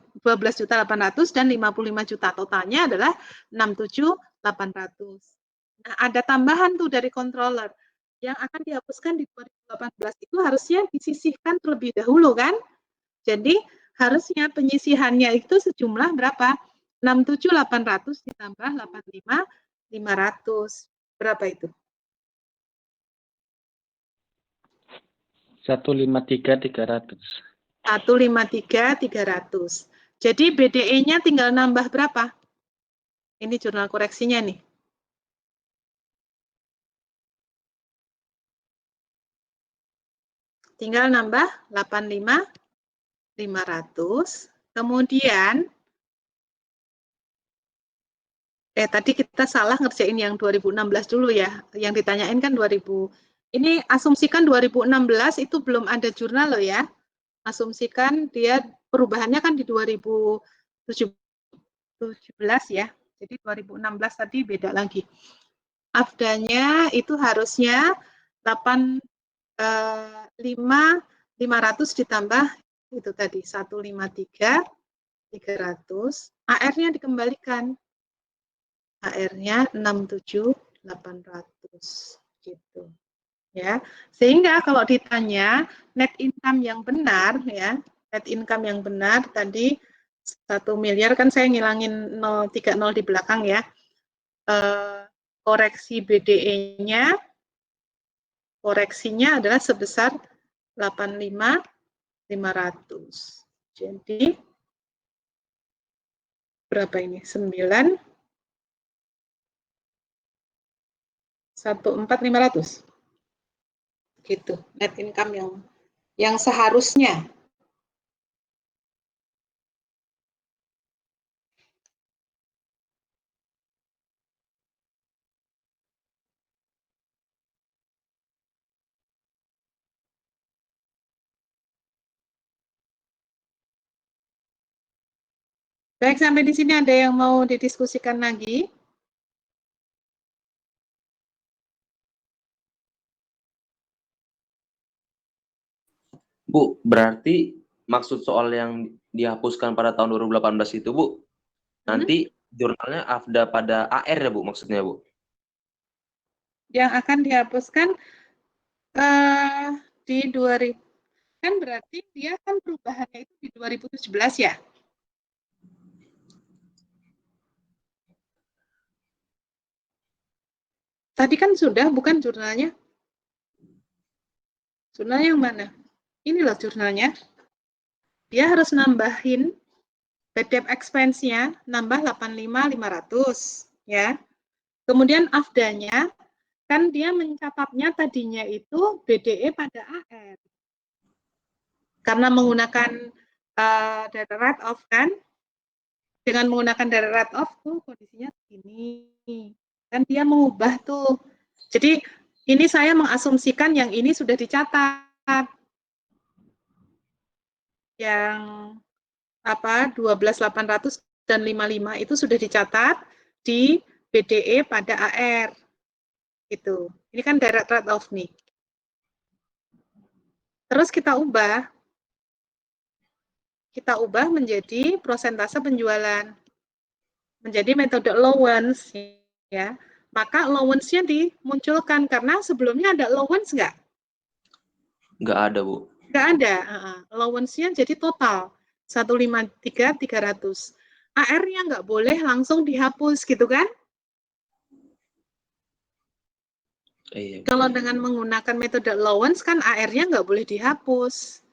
dan 55 juta. Totalnya adalah 67.800. Nah, ada tambahan tuh dari controller yang akan dihapuskan di 2018 itu harusnya disisihkan terlebih dahulu kan? Jadi harusnya penyisihannya itu sejumlah berapa? 67.800 ditambah 85.500. Berapa itu? 153.300. 153.300. Jadi BDE-nya tinggal nambah berapa? Ini jurnal koreksinya nih. Tinggal nambah 85.500. Kemudian Tadi kita salah ngerjain yang 2016 dulu ya. Yang ditanyain kan 2000. Ini asumsikan 2016 itu belum ada jurnal loh ya. Asumsikan dia perubahannya kan di 2017 ya. Jadi 2016 tadi beda lagi. Afdanya itu harusnya 500 ditambah itu tadi 153 300. AR-nya dikembalikan. AR-nya 67.800 gitu. Ya. Sehingga kalau ditanya net income yang benar ya, net income yang benar tadi 1 miliar kan saya ngilangin 030 di belakang ya. Koreksi BDE-nya koreksinya adalah sebesar 85.500. Jadi berapa ini? 914.500. Gitu. Net income yang seharusnya. Baik, sampai di sini ada yang mau didiskusikan lagi? Bu, berarti maksud soal yang dihapuskan pada tahun 2018 itu, Bu, nanti jurnalnya AFDA pada AR ya, Bu, maksudnya, Bu? Yang akan dihapuskan di 2000, kan berarti dia kan perubahannya itu di 2017 ya? Tadi kan sudah, bukan jurnalnya? Jurnal yang mana? Ini loh jurnalnya. Dia harus nambahin bad debt expense-nya, nambah 85.500 ya. Kemudian AFDA-nya, kan dia mencatatnya tadinya itu BDE pada AR. Karena menggunakan data write-off kan, dengan menggunakan data write-off tuh kondisinya begini. Dan dia mengubah tuh. Jadi ini saya mengasumsikan yang ini sudah dicatat. Yang 12.800 dan 55 itu sudah dicatat di BDE pada AR. Gitu. Ini kan direct write-off nih. Terus kita ubah menjadi persentase penjualan. Menjadi metode allowance ya. Maka allowance-nya dimunculkan karena sebelumnya ada allowance nggak? Nggak ada, Bu. Nggak ada. Allowance-nya jadi total 153.300. AR-nya nggak boleh langsung dihapus gitu kan? Kalau dengan menggunakan metode allowance kan AR-nya nggak boleh dihapus.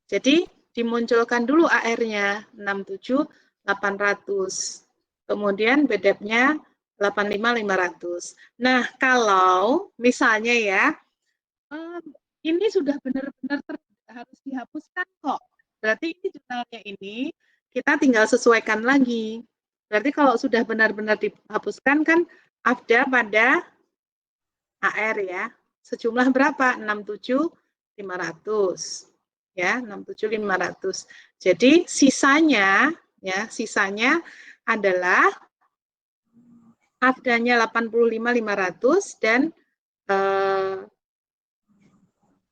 Jadi dimunculkan dulu AR-nya 67.800. Kemudian BDEP-nya 85.500. Nah, kalau misalnya ya, ini sudah benar-benar harus dihapuskan kok. Berarti ini jurnalnya ini kita tinggal sesuaikan lagi. Berarti kalau sudah benar-benar dihapuskan kan AFDA pada AR ya. Sejumlah berapa? 67.500. Ya, 67.500. Jadi sisanya adalah AFDA-nya 85.500 dan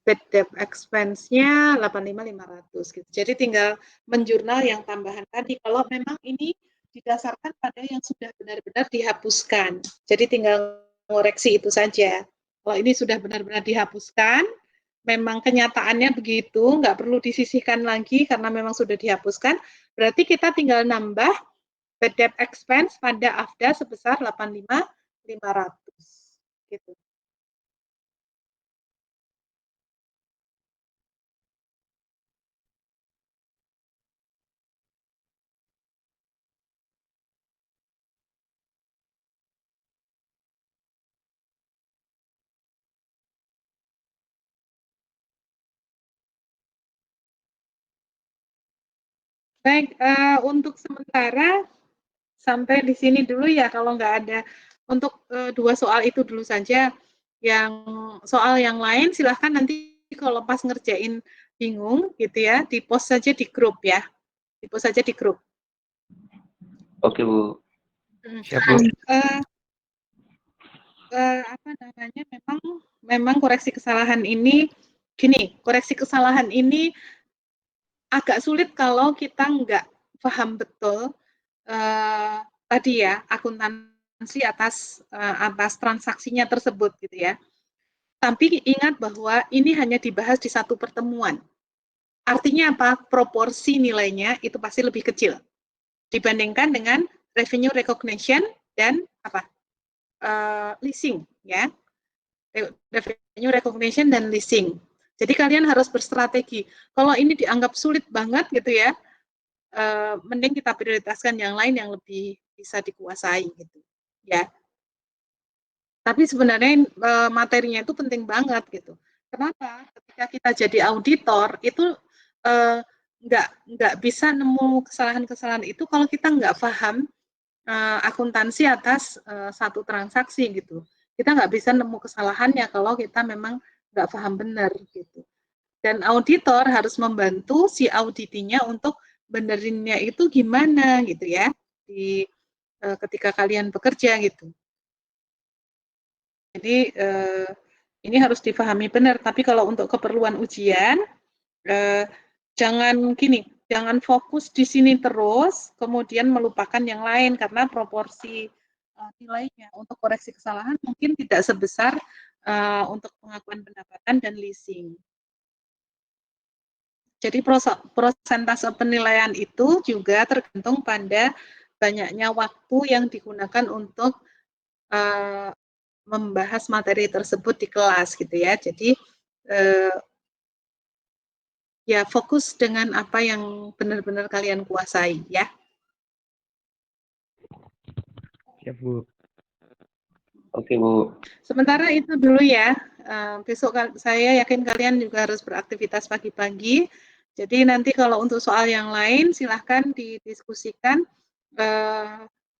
bad debt expense-nya 85.500 gitu. Jadi tinggal menjurnal yang tambahan tadi kalau memang ini didasarkan pada yang sudah benar-benar dihapuskan. Jadi tinggal ngoreksi itu saja. Kalau ini sudah benar-benar dihapuskan, memang kenyataannya begitu, nggak perlu disisihkan lagi karena memang sudah dihapuskan, berarti kita tinggal nambah bad debt expense pada AFDA sebesar 85.500 gitu. Baik, untuk sementara sampai di sini dulu ya kalau nggak ada. Untuk 2 soal itu dulu saja. Yang soal yang lain silahkan nanti kalau pas ngerjain bingung gitu ya, di-post saja di grup ya. Di-post saja di grup. Oke, Bu. Siap, Bu. Apa namanya, memang koreksi kesalahan ini gini, koreksi kesalahan ini agak sulit kalau kita nggak paham betul tadi ya, akuntansi atas transaksinya tersebut gitu ya. Tapi ingat bahwa ini hanya dibahas di satu pertemuan. Artinya apa? Proporsi nilainya itu pasti lebih kecil dibandingkan dengan revenue recognition dan apa? Leasing ya. Revenue recognition dan leasing. Jadi kalian harus berstrategi. Kalau ini dianggap sulit banget gitu ya, mending kita prioritaskan yang lain yang lebih bisa dikuasai gitu ya. Tapi sebenarnya materinya itu penting banget gitu. Kenapa? Ketika kita jadi auditor itu nggak bisa nemu kesalahan-kesalahan itu kalau kita nggak paham akuntansi atas satu transaksi gitu. Kita nggak bisa nemu kesalahannya kalau kita memang nggak paham benar gitu. Dan auditor harus membantu si auditinya untuk benerinnya itu gimana gitu ya di ketika kalian bekerja gitu. Jadi ini harus dipahami benar. Tapi kalau untuk keperluan ujian, jangan gini, jangan fokus di sini terus, kemudian melupakan yang lain karena proporsi nilainya untuk koreksi kesalahan mungkin tidak sebesar untuk pengakuan pendapatan dan leasing. Jadi prosentase penilaian itu juga tergantung pada banyaknya waktu yang digunakan untuk membahas materi tersebut di kelas gitu ya. Jadi ya fokus dengan apa yang benar-benar kalian kuasai ya. Siap, Bu. Oke, Bu. Sementara itu dulu ya. Besok saya yakin kalian juga harus beraktivitas pagi-pagi. Jadi nanti kalau untuk soal yang lain silahkan didiskusikan.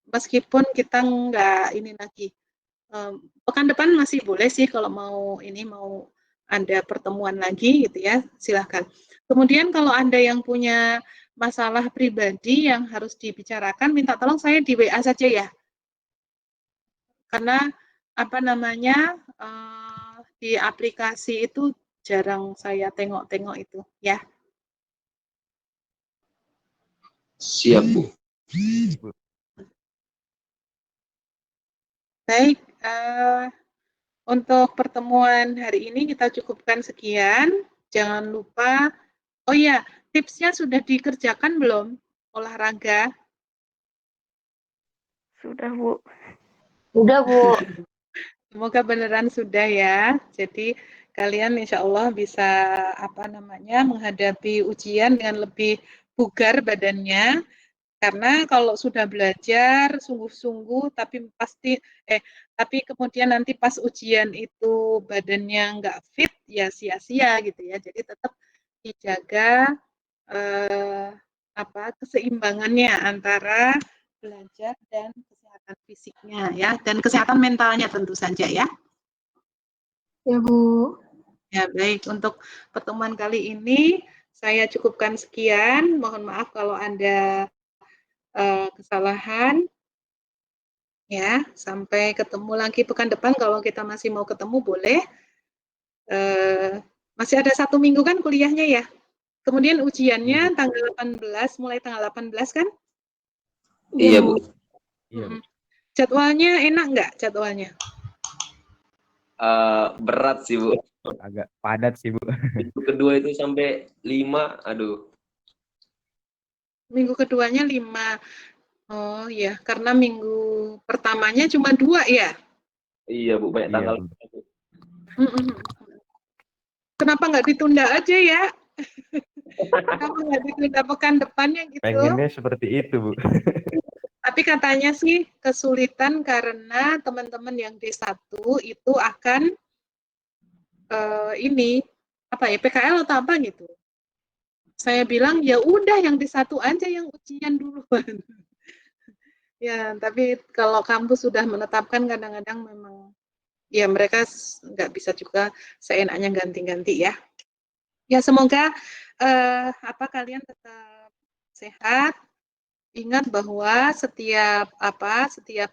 Meskipun kita nggak ini lagi. Pekan depan masih boleh sih kalau mau ada pertemuan lagi gitu ya, silahkan. Kemudian kalau Anda yang punya masalah pribadi yang harus dibicarakan, minta tolong saya di WA saja ya. Karena apa namanya di aplikasi itu jarang saya tengok-tengok itu ya. Siap, Bu. Baik, untuk pertemuan hari ini kita cukupkan sekian. Jangan lupa, oh ya, tipsnya sudah dikerjakan belum? Olahraga? Sudah, Bu. Udah, Bu. Semoga beneran sudah ya. Jadi kalian insya Allah bisa menghadapi ujian dengan lebih bugar badannya. Karena kalau sudah belajar sungguh-sungguh tapi kemudian nanti pas ujian itu badannya nggak fit ya sia-sia gitu ya. Jadi tetap dijaga keseimbangannya antara belajar dan kesehatan fisiknya ya dan kesehatan mentalnya tentu saja ya. Ya, Bu. Ya, baik. Untuk pertemuan kali ini saya cukupkan sekian. Mohon maaf kalau ada kesalahan. Ya, sampai ketemu lagi pekan depan. Kalau kita masih mau ketemu boleh. Masih ada 1 minggu kan kuliahnya ya. Kemudian ujiannya tanggal 18, mulai tanggal 18 kan? Iya, Bu. Iya, Bu. Jadwalnya enak nggak jadwalnya? Berat sih, Bu. Agak padat sih, Bu. Minggu kedua itu sampai 5, aduh. Minggu keduanya 5. Oh ya, karena minggu pertamanya cuma 2 ya? Iya, Bu, banyak tanggal. Kenapa nggak ditunda aja ya? Kenapa nggak ditunda pekan depannya gitu? Pengennya seperti itu, Bu. Tapi katanya sih kesulitan karena teman-teman yang D1 itu akan PKL atau apa gitu. Saya bilang ya udah yang D1 aja yang ujian duluan. Ya, tapi kalau kampus sudah menetapkan kadang-kadang memang ya mereka nggak bisa juga seenaknya ganti-ganti ya. Ya semoga kalian tetap sehat. Ingat bahwa setiap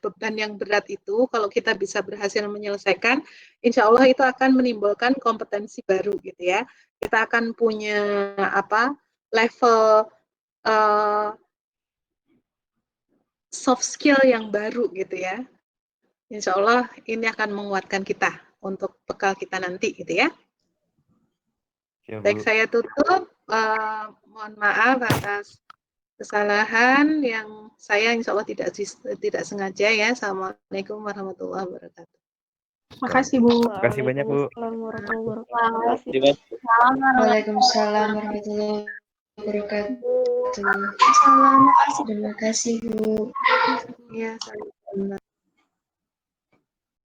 beban yang berat itu kalau kita bisa berhasil menyelesaikan, insya Allah itu akan menimbulkan kompetensi baru gitu ya. Kita akan punya level soft skill yang baru gitu ya. Insya Allah ini akan menguatkan kita untuk bekal kita nanti gitu ya. Ya, Baik, Bu. saya tutup. Mohon maaf atas kesalahan yang saya insya Allah tidak sengaja ya. Assalamualaikum warahmatullahi wabarakatuh. Makasih Bu. Makasih banyak, Bu. Waalaikumsalam warahmatullahi wabarakatuh. Terima kasih. Waalaikumsalam warahmatullahi wabarakatuh. Terima kasih Bu. Ya, sama-sama.